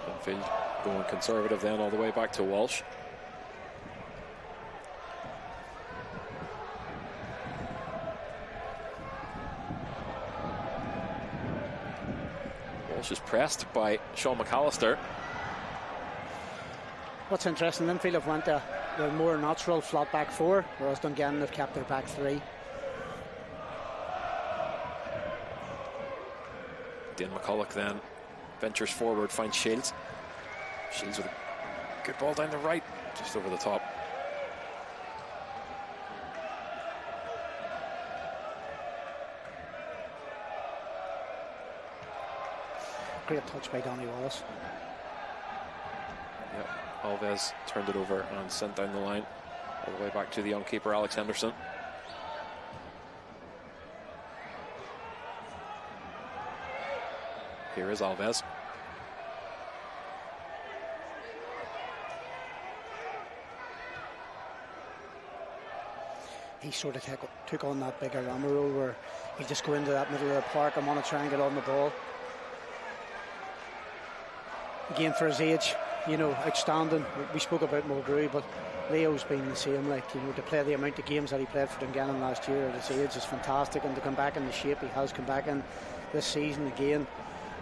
Linfield going conservative then all the way back to Walsh. Walsh is pressed by Sean McAllister. What's interesting, Linfield have went to their more natural flat back four, whereas Dungannon have kept their back three. Dane McCulloch then ventures forward, finds Shields. Shields with a good ball down the right, just over the top. Great touch by Donny Wallace. Yep, Alves turned it over and sent down the line all the way back to the young keeper Alex Henderson. Here is Alves. He sort of took on that bigger Rama role where he'll just go into that middle of the park and want to try and get on the ball. Again, for his age, you know, outstanding. We spoke about Mulgrew, but Leo's been the same. Like, you know, to play the amount of games that he played for Dungannon last year at his age is fantastic, and to come back in the shape he has come back in this season again,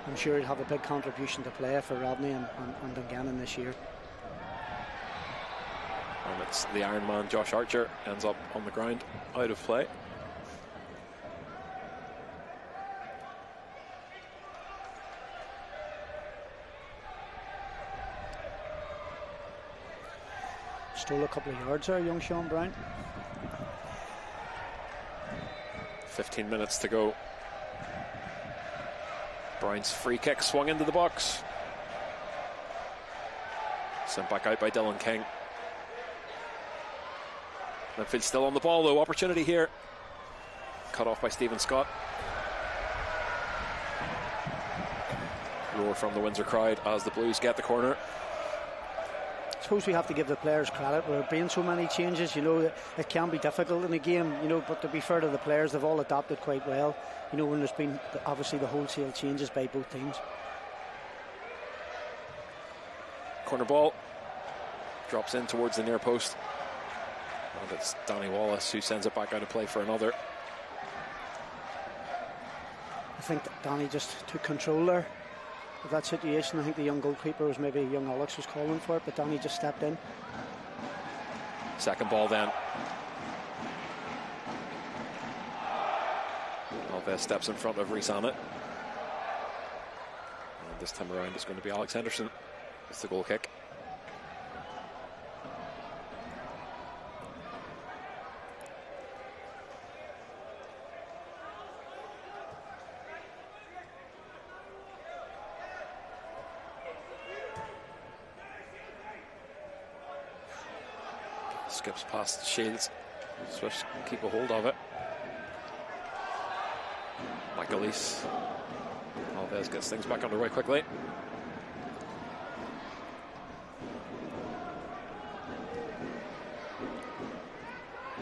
I'm sure he'll have a big contribution to play for Rodney and Dungannon this year. And it's the Iron Man Josh Archer ends up on the ground out of play. Stole a couple of yards there, young Sean Brown. 15 minutes to go. Brown's free kick swung into the box. Sent back out by Dylan King. Linfield still on the ball though. Opportunity here. Cut off by Stephen Scott. Roar from the Windsor crowd as the Blues get the corner. I suppose we have to give the players credit. There have been so many changes, you know, it can be difficult in a game, you know, but to be fair to the players, they've all adapted quite well, you know, when there's been obviously the wholesale changes by both teams. Corner ball drops in towards the near post, and it's Danny Wallace who sends it back out of play for another. I think that Danny just took control there of that situation. I think the young goalkeeper was maybe young Alex was calling for it, but Danny just stepped in. Second ball then. Alves steps in front of Rhys Annett. And this time around it's going to be Alex Henderson. It's the goal kick. Skips past Shields. Swifts keep a hold of it. Michael Lees. Alves gets things back underway quickly.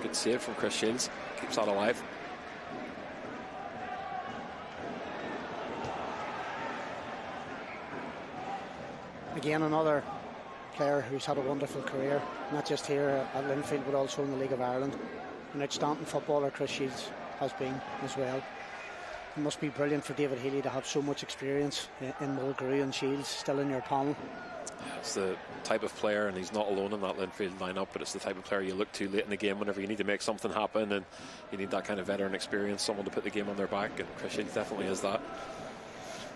Good save from Chris Shields. Keeps that alive. Again, another player who's had a wonderful career, not just here at Linfield but also in the League of Ireland. An outstanding footballer Chris Shields has been as well. It must be brilliant for David Healy to have so much experience in Mulgrew and Shields still in your panel. It's the type of player, and he's not alone in that Linfield lineup, but it's the type of player you look to late in the game whenever you need to make something happen and you need that kind of veteran experience, someone to put the game on their back, and Chris Shields definitely is that.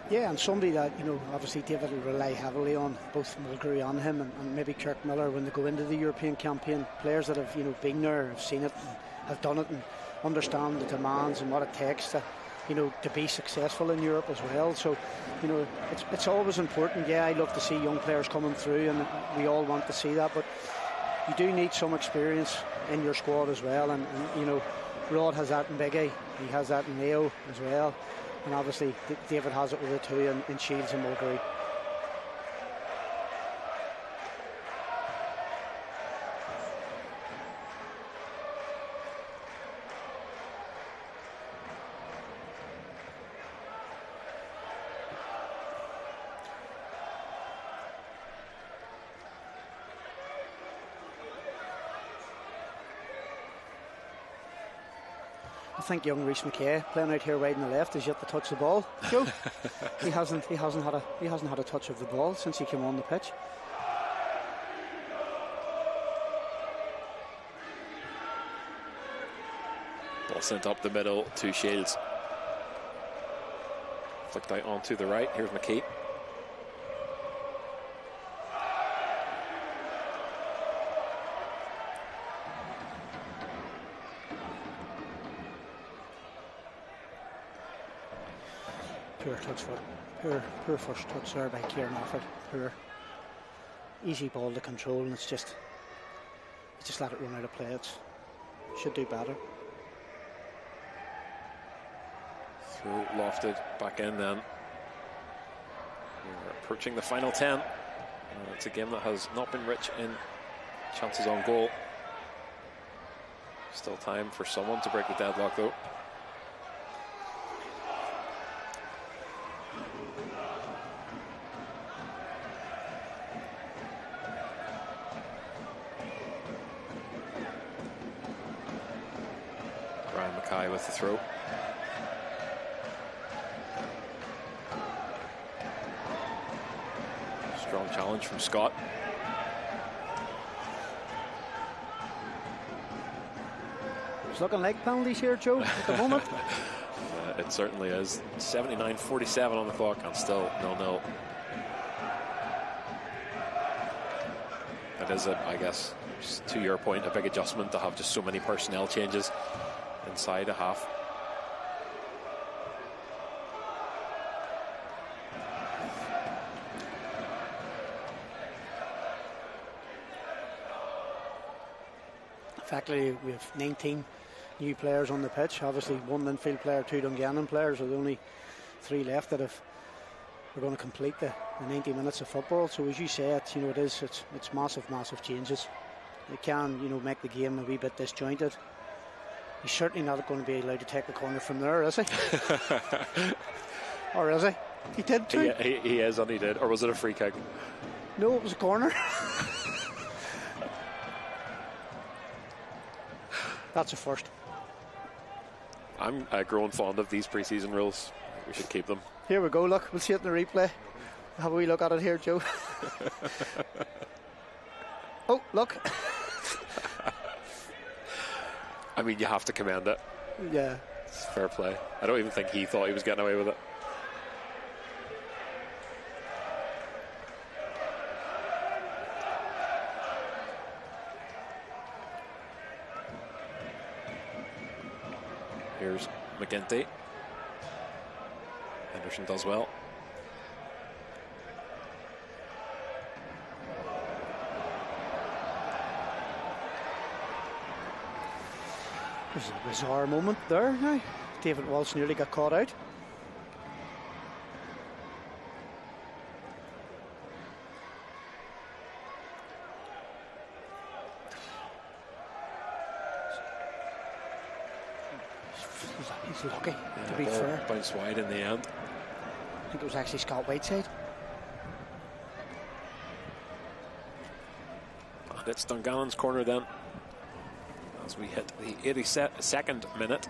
Yeah, and somebody that, you know, obviously David will rely heavily on, both Mulgrew and him, and maybe Kirk Miller when they go into the European campaign. Players that have, you know, been there, have seen it, and have done it, and understand the demands and what it takes to to be successful in Europe as well. So, it's always important. Yeah, I love to see young players coming through, and we all want to see that, but you do need some experience in your squad as well. And Rod has that in Biggie, he has that in Leo as well, and obviously David has it with the two in Shields and Mulgrew. I think young Rhys McKay playing out here wide on the left is yet to touch the ball. Joe, he hasn't had a touch of the ball since he came on the pitch. Ball sent up the middle to Shields. Flicked out onto the right. Here's McKee. Poor touch for poor first touch there by Kieran Offord. Poor easy ball to control, and it's just let it run out of play. It should do better. Through lofted back in then. We're approaching the final 10. It's a game that has not been rich in chances on goal. Still time for someone to break the deadlock though. With the throw. Strong challenge from Scott. It's looking like penalties here, Joe, at the moment. It certainly is. 79:47 on the clock and still 0-0. That is, I guess, to your point, a big adjustment to have just so many personnel changes inside a half. Effectively, we have 19 new players on the pitch. Obviously, one Linfield player, two Dungannon players. Are the only three left that are going to complete the 90 minutes of football. So, as you say, it's massive changes. It can, make the game a wee bit disjointed. He's certainly not going to be allowed to take the corner from there, is he? Or is he? He did too. He is, and he did. Or was it a free kick? No, it was a corner. That's a first. I'm growing fond of these pre-season rules. We should keep them. Here we go, look. We'll see it in the replay. Have a wee look at it here, Joe. Oh, look. I mean, you have to commend it. Yeah. It's fair play. I don't even think he thought he was getting away with it. Here's McGinty. Henderson does well. There's a bizarre moment there now. David Walsh nearly got caught out. He's lucky, to be fair. Bounced wide in the end. I think it was actually Scott Whiteside. And it's Dungannon's corner then, as we hit the 82nd minute.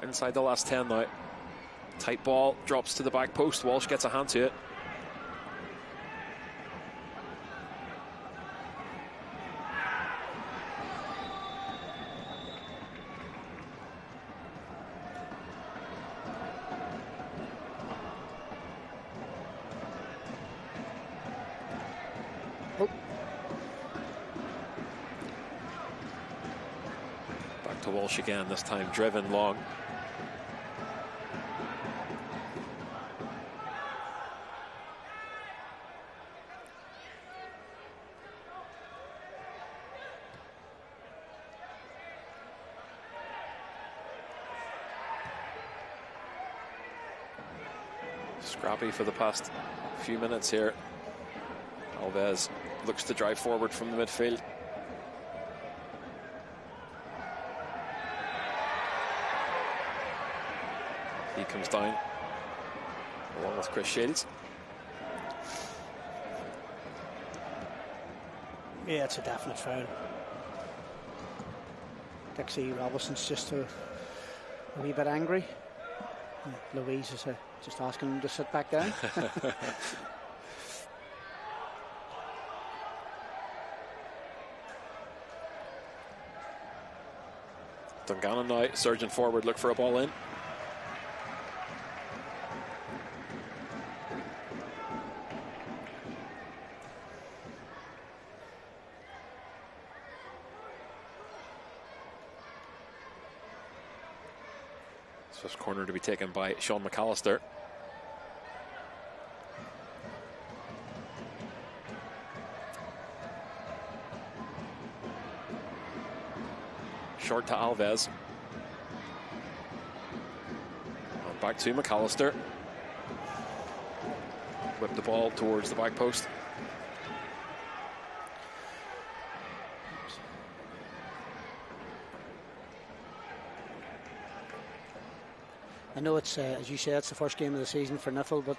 Inside the last 10 now. Tight ball, drops to the back post. Walsh gets a hand to it. Back to Walsh again, this time driven long. Scrappy for the past few minutes here. Alves looks to drive forward from the midfield. He comes down along with Chris Shields. Yeah, it's a definite foul. Dixie Robinson's just a wee bit angry. Louise is just asking him to sit back down. Dungannon now surging forward, look for a ball in. This corner to be taken by Sean McAllister. Short to Alves. And back to McAllister. Whip the ball towards the back post. I know it's, as you said, it's the first game of the season for Linfield, but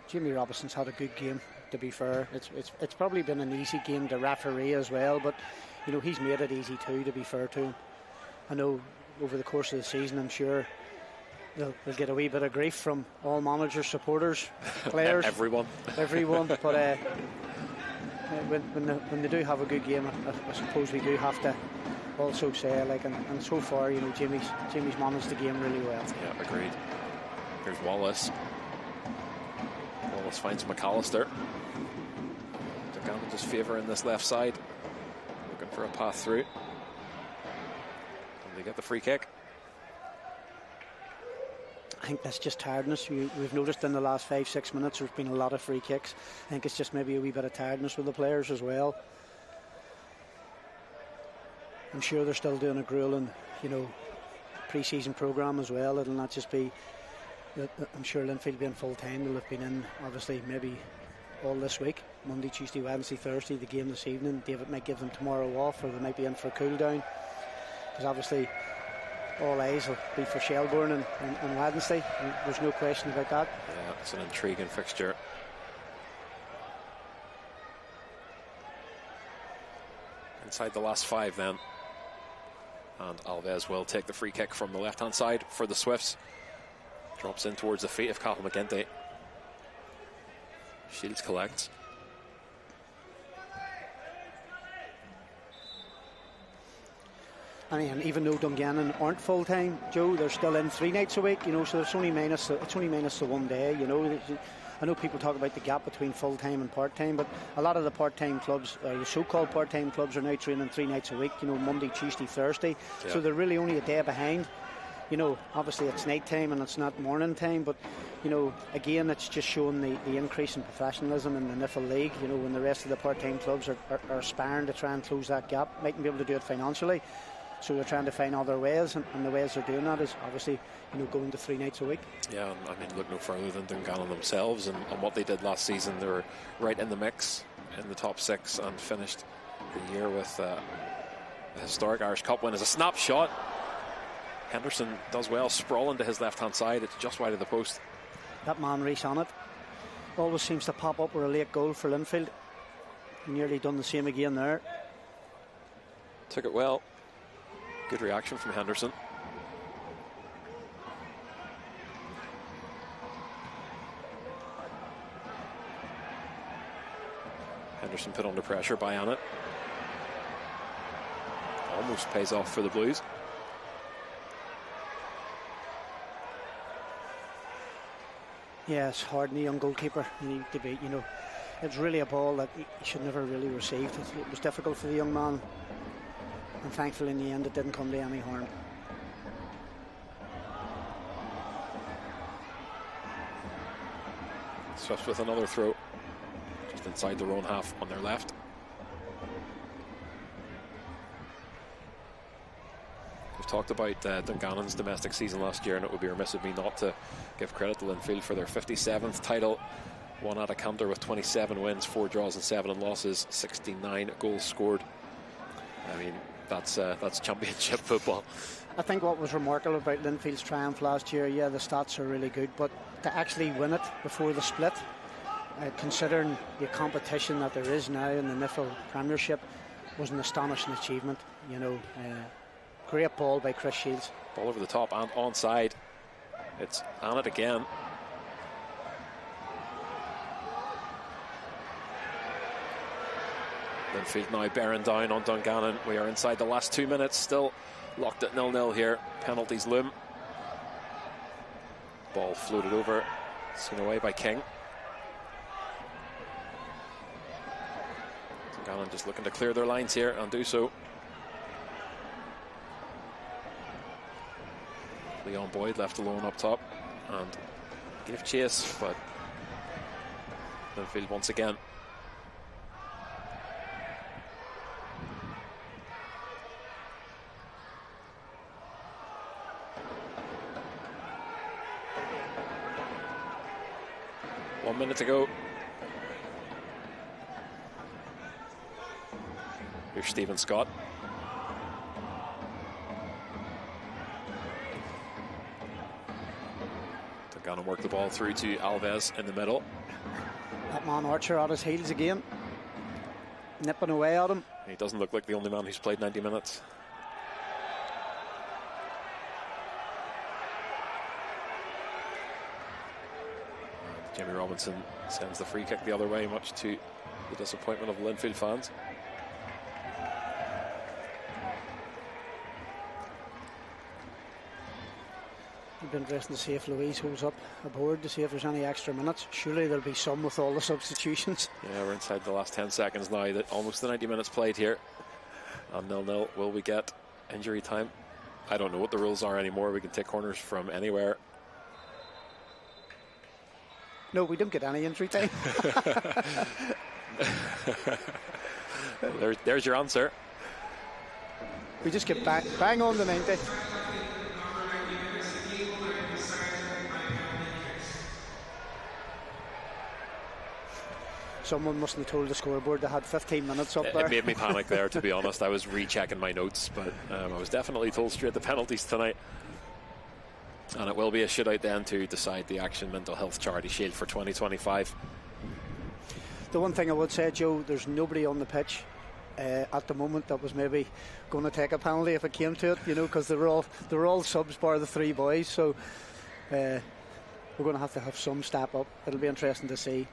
Jimmy Robinson's had a good game, to be fair. It's probably been an easy game to referee as well, but you know, he's made it easy too, to be fair to him. I know over the course of the season, I'm sure they'll get a wee bit of grief from all managers, supporters, players. Everyone. But when they do have a good game, I suppose we do have to also say, like, and so far, you know, Jimmy's managed the game really well. Yeah, agreed. Here's Wallace. Wallace finds McAllister. Dungannon just favouring this left side, looking for a path through. And they get the free kick. I think that's just tiredness. We've noticed in the last 5-6 minutes there's been a lot of free kicks. I think it's just maybe a wee bit of tiredness with the players as well. I'm sure they're still doing a grueling, you know, pre-season programme as well. It'll not just be, I'm sure Linfield being full time, they'll have been in obviously maybe all this week, Monday, Tuesday, Wednesday, Thursday, the game this evening. David might give them tomorrow off, or they might be in for a cool down, because obviously all eyes will be for Shelbourne on Wednesday. There's no question about that. Yeah, it's an intriguing fixture. Inside the last 5 then. And Alves will take the free kick from the left-hand side for the Swifts. Drops in towards the feet of Cathal McGinty. Shields collects. And even though Dungannon aren't full time, Joe, they're still in 3 nights a week, you know, so it's only minus the 1 day, you know. I know people talk about the gap between full time and part time, but a lot of the part time clubs, or the so-called part time clubs, are now training 3 nights a week, you know, Monday, Tuesday, Thursday. Yeah. So they're really only a day behind. You know, obviously it's night time and it's not morning time, but you know, again, it's just showing the increase in professionalism in the Linfield League. You know, when the rest of the part time clubs are aspiring to try and close that gap, mightn't be able to do it financially. So they're trying to find other ways, and the ways they're doing that is obviously, you know, going to 3 nights a week. Yeah, I mean, look no further than Dungannon themselves and what they did last season. They were right in the mix in the top 6 and finished the year with the historic Irish Cup win. As a snapshot, Henderson does well, sprawling to his left-hand side. It's just wide of the post. That man, Reece on it, always seems to pop up with a late goal for Linfield. Nearly done the same again there. Took it well. Good reaction from Henderson. Henderson put under pressure by Annett. Almost pays off for the Blues. Yeah, it's hard on the young goalkeeper. You need to be, you know, it's really a ball that he should never really received. It was difficult for the young man, and thankfully in the end it didn't come to any harm. Swifts with another throw, just inside their own half on their left. There's talked about Dungannon's domestic season last year, and it would be remiss of me not to give credit to Linfield for their 57th title. One at a canter with 27 wins, 4 draws and 7 losses, 69 goals scored. I mean, that's championship football. I think what was remarkable about Linfield's triumph last year, yeah, the stats are really good, but to actually win it before the split, considering the competition that there is now in the Niffle Premiership, was an astonishing achievement. You know, great ball by Chris Shields. Ball over the top and onside. It's on it again. Linfield now bearing down on Dungannon. We are inside the last 2 minutes, still locked at 0-0 here. Penalties loom. Ball floated over, seen away by King. Dungannon just looking to clear their lines here and do so. Leon Boyd left alone up top and gave chase, but Linfield once again. One minute to go. Here's Stephen Scott. Dungannon work the ball through to Alves in the middle. That man Archer at his heels again, nipping away at him. He doesn't look like the only man who's played 90 minutes. Jimmy Robinson sends the free kick the other way, much to the disappointment of Linfield fans. It'll be interesting to see if Louise holds up aboard, to see if there's any extra minutes. Surely there'll be some with all the substitutions. Yeah, we're inside the last 10 seconds now. That almost the 90 minutes played here. And 0-0. Will we get injury time? I don't know what the rules are anymore. We can take corners from anywhere. No, we don't get any injury time. There's your answer. We just get bang on the 90. Someone mustn't have told the scoreboard they had 15 minutes up there. It made me panic there, to be honest. I was rechecking my notes, but I was definitely told straight the penalties tonight. And it will be a shootout then to decide the Action Mental Health Charity Shield for 2025. The one thing I would say, Joe, there's nobody on the pitch at the moment that was maybe going to take a penalty if it came to it, you know, because they're all subs bar the 3 boys, so we're going to have some step up. It'll be interesting to see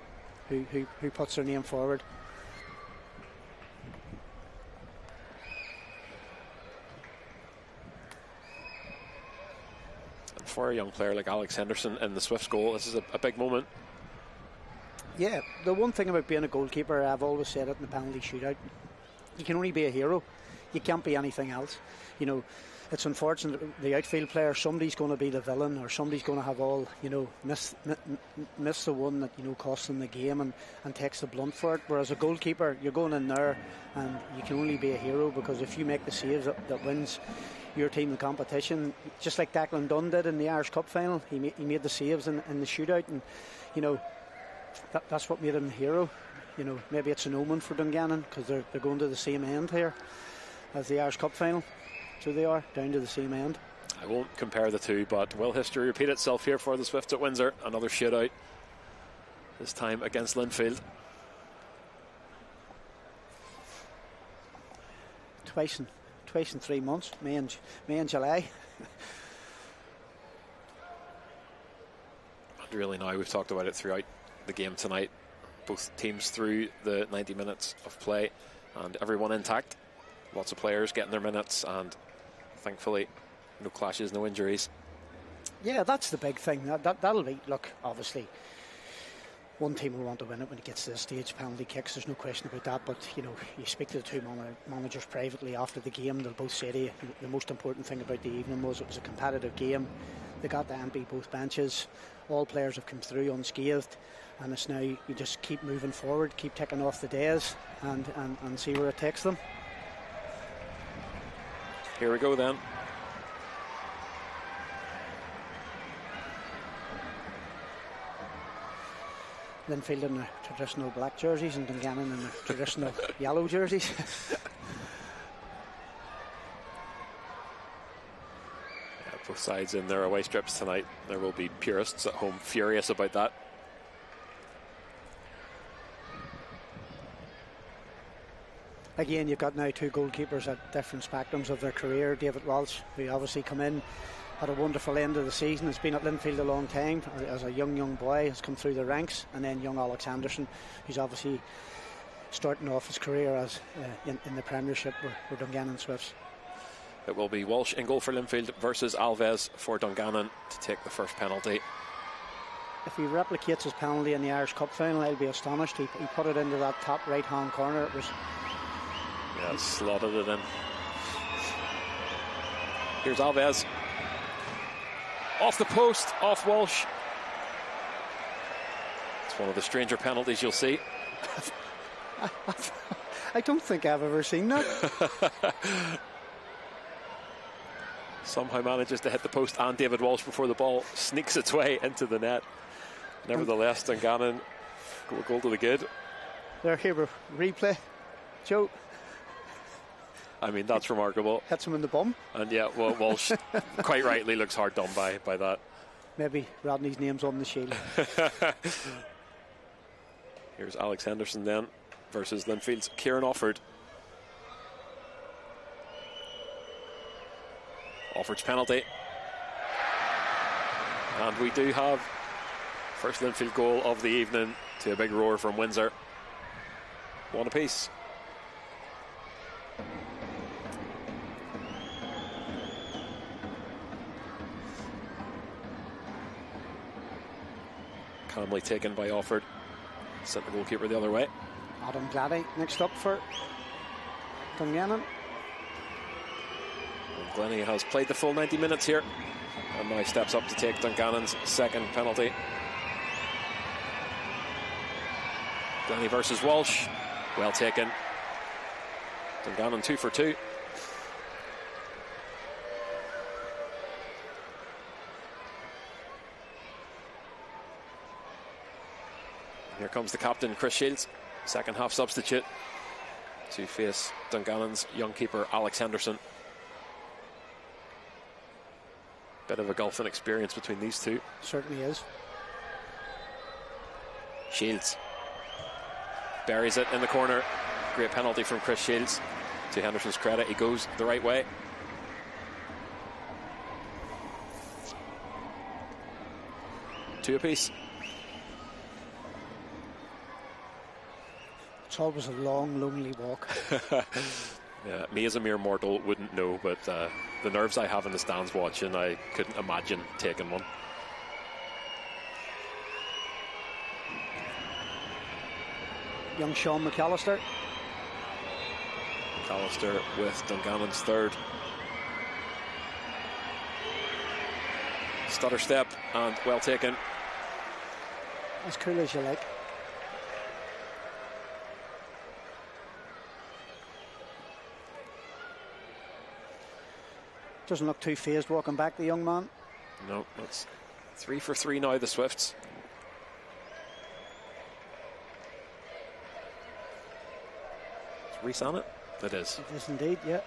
who puts their name forward. For a young player like Alex Henderson in the Swifts goal, this is a big moment. Yeah, the one thing about being a goalkeeper, I've always said it in the penalty shootout, you can only be a hero. You can't be anything else. You know, it's unfortunate, the outfield player, somebody's going to be the villain, or somebody's going to have all, you know, miss the one that, you know, costs them the game and takes the blunt for it. Whereas a goalkeeper, you're going in there and you can only be a hero, because if you make the saves that wins your team the competition, just like Declan Dunn did in the Irish Cup final, he made the saves in the shootout, and you know that's what made him a hero. You know, maybe it's an omen for Dungannon, because they're going to the same end here as the Irish Cup final, so they are down to the same end. I won't compare the two, but will history repeat itself here for the Swifts at Windsor? Another shootout, this time against Linfield. Twice in 3 months, May and July. And really now, we've talked about it throughout the game tonight. Both teams through the 90 minutes of play, and everyone intact. Lots of players getting their minutes, and thankfully no clashes, no injuries. Yeah, that's the big thing. That'll be, look, obviously one team will want to win it when it gets to this stage, penalty kicks, there's no question about that, but you know, you speak to the two managers privately after the game, they'll both say to you the most important thing about the evening was it was a competitive game. They got to empty both benches, all players have come through unscathed, and it's now you just keep moving forward, keep ticking off the days and see where it takes them. Here we go then. Linfield in their traditional black jerseys and Dungannon in their traditional yellow jerseys. Both sides in their away strips tonight. There will be purists at home furious about that. Again, you've got now two goalkeepers at different spectrums of their career. David Walsh, who obviously come in at a wonderful end of the season, has been at Linfield a long time as a young boy, has come through the ranks, and then young Alex Anderson, who's obviously starting off his career as in the Premiership with Dungannon Swifts. It will be Walsh in goal for Linfield versus Alves for Dungannon to take the first penalty. If he replicates his penalty in the Irish Cup final, I'll be astonished. He put it into that top right hand corner. It was, yeah, slotted it in. Here's Alves. Off the post, off Walsh. It's one of the stranger penalties you'll see. I don't think I've ever seen that. Somehow manages to hit the post and David Walsh before the ball sneaks its way into the net. Nevertheless, Dungannon go a goal to the good. There, here, replay. Joe. I mean, that's remarkable. Hits him in the bum. And yeah, well, Walsh quite rightly looks hard done by that. Maybe Rodney's name's on the shield. Here's Alex Henderson then versus Linfield's Kieran Offord. Offord's penalty. And we do have first Linfield goal of the evening to a big roar from Windsor. One apiece. Calmly taken by Offord. Sent the goalkeeper the other way. Adam Gladdy next up for Dungannon. Glennie has played the full 90 minutes here and now steps up to take Dungannon's second penalty. Glennie versus Walsh. Well taken. Dungannon 2 for 2. Here comes the captain, Chris Shields, second half substitute to face Dungannon's young keeper, Alex Henderson. Bit of a gulf in experience between these two. Certainly is. Shields buries it in the corner. Great penalty from Chris Shields. To Henderson's credit, he goes the right way. Two apiece. It's always a long, lonely walk. Yeah, me as a mere mortal wouldn't know, but the nerves I have in the stands watching, I couldn't imagine taking one. Young Sean McAllister. McAllister with Dungannon's third. Stutter step and well taken. As cool as you like. Doesn't look too phased walking back, the young man. No, that's 3 for 3 now, the Swifts. Is Reece on it? It is. It is indeed, yeah.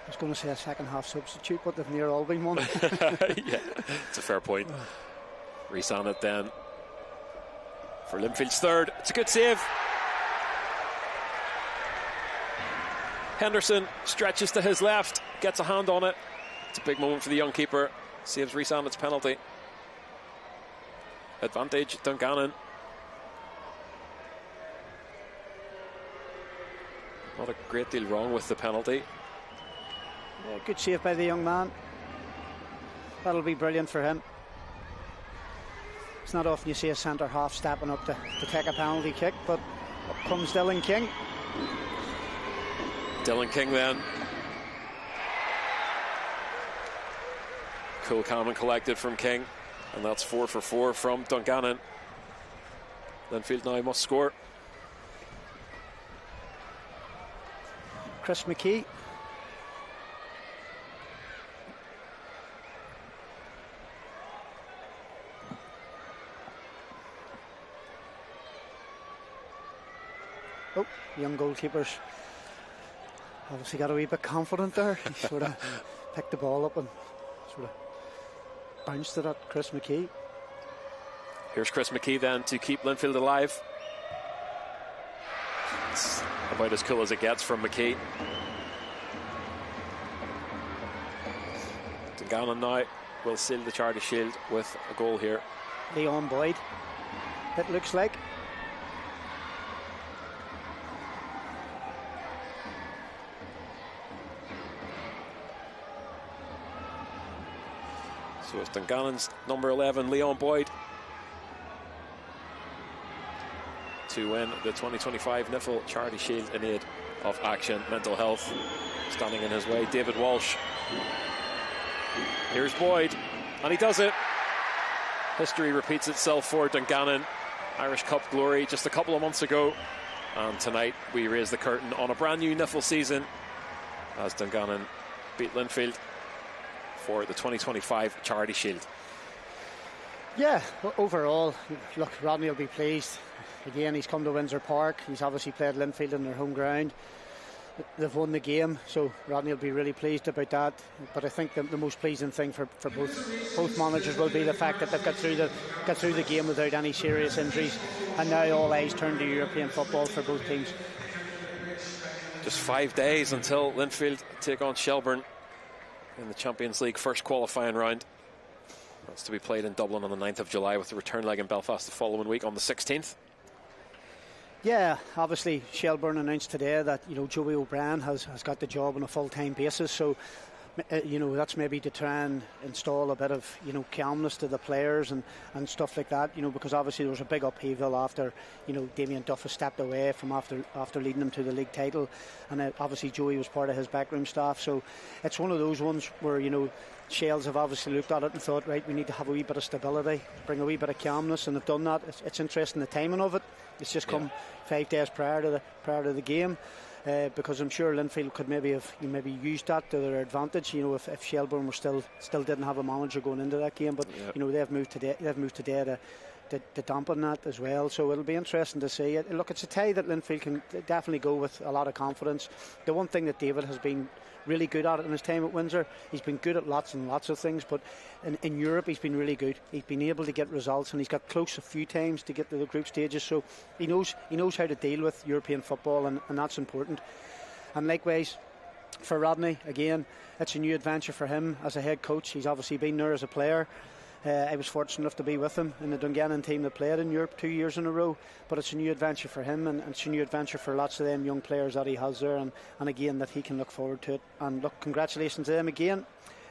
I was going to say a second half substitute, but they've near all been one. Yeah, it's a fair point. Reece on it then for Linfield's third. It's a good save. Henderson stretches to his left, gets a hand on it. It's a big moment for the young keeper. Saves Reece on its penalty. Advantage Dungannon. Not a great deal wrong with the penalty. Yeah, good save by the young man. That'll be brilliant for him. It's not often you see a centre half stepping up to take a penalty kick, but up comes Dylan King. Dylan King then. Cool, calm and collected from King. And that's 4 for 4 from Dungannon. Linfield now must score. Chris McKee. Oh, young goalkeepers obviously got a wee bit confident there. He sort of picked the ball up and sort of bounced it at Chris McKee. Here's Chris McKee then to keep Linfield alive. It's about as cool as it gets from McKee. Dungannon now will seal the Charity Shield with a goal here. Leon Boyd, it looks like. So it's Dungannon's number 11, Leon Boyd, to win the 2025 Niffle Charity Shield in aid of Action Mental Health. Standing in his way, David Walsh. Here's Boyd, and he does it. History repeats itself for Dungannon. Irish Cup glory just a couple of months ago, and tonight we raise the curtain on a brand new Niffle season as Dungannon beat Linfield for the 2025 Charity Shield. Yeah, overall, look, Rodney will be pleased. Again, he's come to Windsor Park. He's obviously played Linfield in their home ground. They've won the game, so Rodney will be really pleased about that. But I think the most pleasing thing for both managers will be the fact that they've got through the game without any serious injuries, and now all eyes turn to European football for both teams. Just 5 days until Linfield take on Shelbourne in the Champions League first qualifying round. That's to be played in Dublin on the 9th of July, with the return leg in Belfast the following week on the 16th. Yeah, obviously Shelbourne announced today that Joey O'Brien has got the job on a full-time basis, so that's maybe to try and install a bit of calmness to the players and stuff like that, because obviously there was a big upheaval after Damien Duff has stepped away from after leading them to the league title, and obviously Joey was part of his backroom staff, so it's one of those ones where Shels have obviously looked at it and thought, right, we need to have a wee bit of stability, bring a wee bit of calmness, and they've done that. It's interesting, the timing of it. It's just come 5 days prior to the game, because I'm sure Linfield could maybe used that to their advantage. If Shelbourne were still didn't have a manager going into that game, but they've moved today to dampen that as well. So it'll be interesting to see. Look, it's a tie that Linfield can definitely go with a lot of confidence. The one thing that David has been really good at it in his time at Windsor, he's been good at lots and lots of things, but in Europe he's been really good. He's been able to get results, and he's got close a few times to get to the group stages, so he knows how to deal with European football, and that's important. And likewise for Rodney, again, it's a new adventure for him as a head coach. He's obviously been there as a player. I was fortunate enough to be with him in the Dungannon team that played in Europe 2 years in a row, but it's a new adventure for him, and it's a new adventure for lots of them young players that he has there, and again that he can look forward to it. And look, congratulations to them again.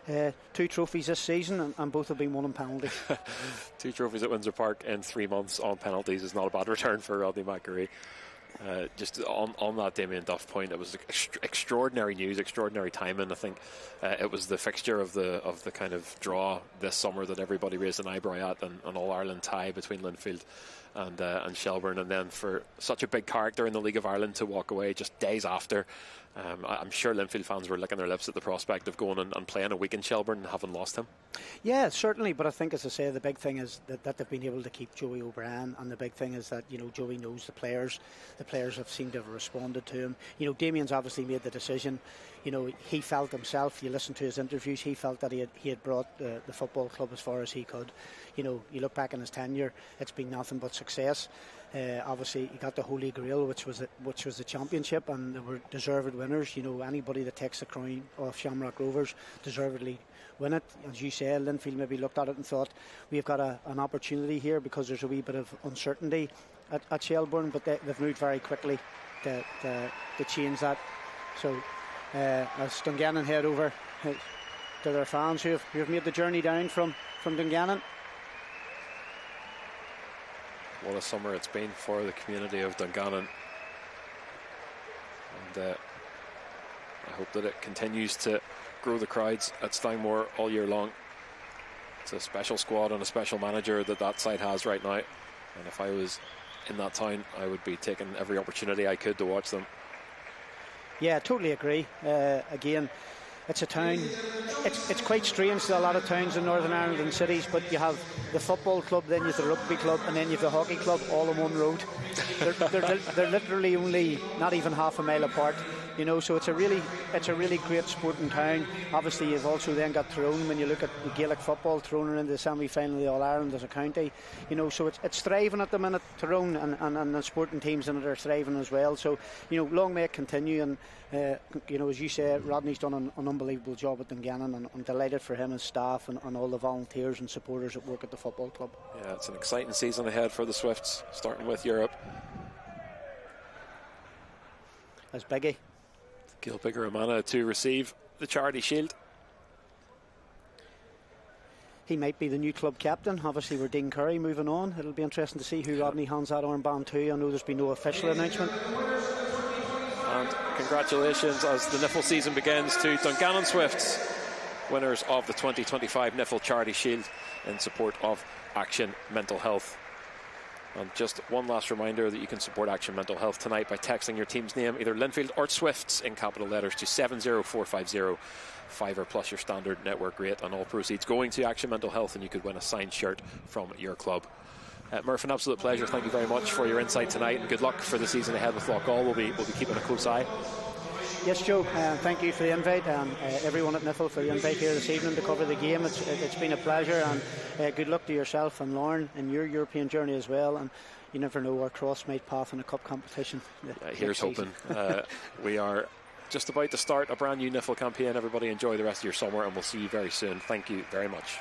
2 trophies this season, and both have been won on penalties. 2 trophies at Windsor Park in 3 months on penalties is not a bad return for Rodney McAree. Just on that Damien Duff point, it was extraordinary news, extraordinary timing. I think it was the fixture of the kind of draw this summer that everybody raised an eyebrow at, and an All-Ireland tie between Linfield and Shelbourne, and then for such a big character in the League of Ireland to walk away just days after. I'm sure Linfield fans were licking their lips at the prospect of going and playing a week in Shelbourne and having lost him. Yeah, certainly, but I think, as I say, the big thing is that they've been able to keep Joey O'Brien, and the big thing is that Joey knows the players. The players have seemed to have responded to him. Damien's obviously made the decision. He felt himself, you listen to his interviews, he felt that he had brought the football club as far as he could. You look back in his tenure, it's been nothing but success. Obviously he got the Holy Grail, which was the championship, and they were deserved winners. Anybody that takes the crown of Shamrock Rovers deservedly win it. As you say, Linfield maybe looked at it and thought, we've got an opportunity here because there's a wee bit of uncertainty at Shelbourne, but they've moved very quickly to change that. So as Dungannon head over to their fans who have made the journey down from Dungannon. What a summer it's been for the community of Dungannon, and I hope that it continues to grow the crowds at Steinmore all year long. It's a special squad and a special manager that side has right now, and if I was in that town, I would be taking every opportunity I could to watch them. Yeah, totally agree. Again, it's a town. It's quite strange to a lot of towns in Northern Ireland and cities, but you have the football club, then you have the rugby club, and then you have the hockey club all on one road. They're literally only not even half a mile apart. You know, so it's a really great sporting town. Obviously, you've also then got Tyrone. When you look at the Gaelic football, Tyrone are in the semi-final of the All Ireland as a county. You know, so it's thriving at the minute, Tyrone, and the sporting teams in it are thriving as well. So, you know, long may it continue. And you know, as you say, Rodney's done an unbelievable job at Dungannon, and I'm delighted for him and staff and all the volunteers and supporters that work at the football club. Yeah, it's an exciting season ahead for the Swifts, starting with Europe. As Biggie. Gil Bigger-Amana to receive the Charity Shield. He might be the new club captain. Obviously, we're Dean Curry moving on. It'll be interesting to see who Rodney hands that armband to. I know there's been no official announcement. And congratulations as the Niffle season begins to Dungannon Swifts, winners of the 2025 Niffle Charity Shield in support of Action Mental Health. And just one last reminder that you can support Action Mental Health tonight by texting your team's name, either Linfield or Swifts, in capital letters to 70450. Fiver plus your standard network rate, and all proceeds going to Action Mental Health, and you could win a signed shirt from your club. Murph, an absolute pleasure. Thank you very much for your insight tonight, and good luck for the season ahead with Loughgall. We'll be keeping a close eye. Yes, Joe, thank you for the invite, and everyone at Niffle for the invite here this evening to cover the game. It's been a pleasure, and good luck to yourself and Lauren in your European journey as well. And you never know, our cross might path in a cup competition. Here's hoping. We are just about to start a brand new Niffle campaign. Everybody enjoy the rest of your summer, and we'll see you very soon. Thank you very much.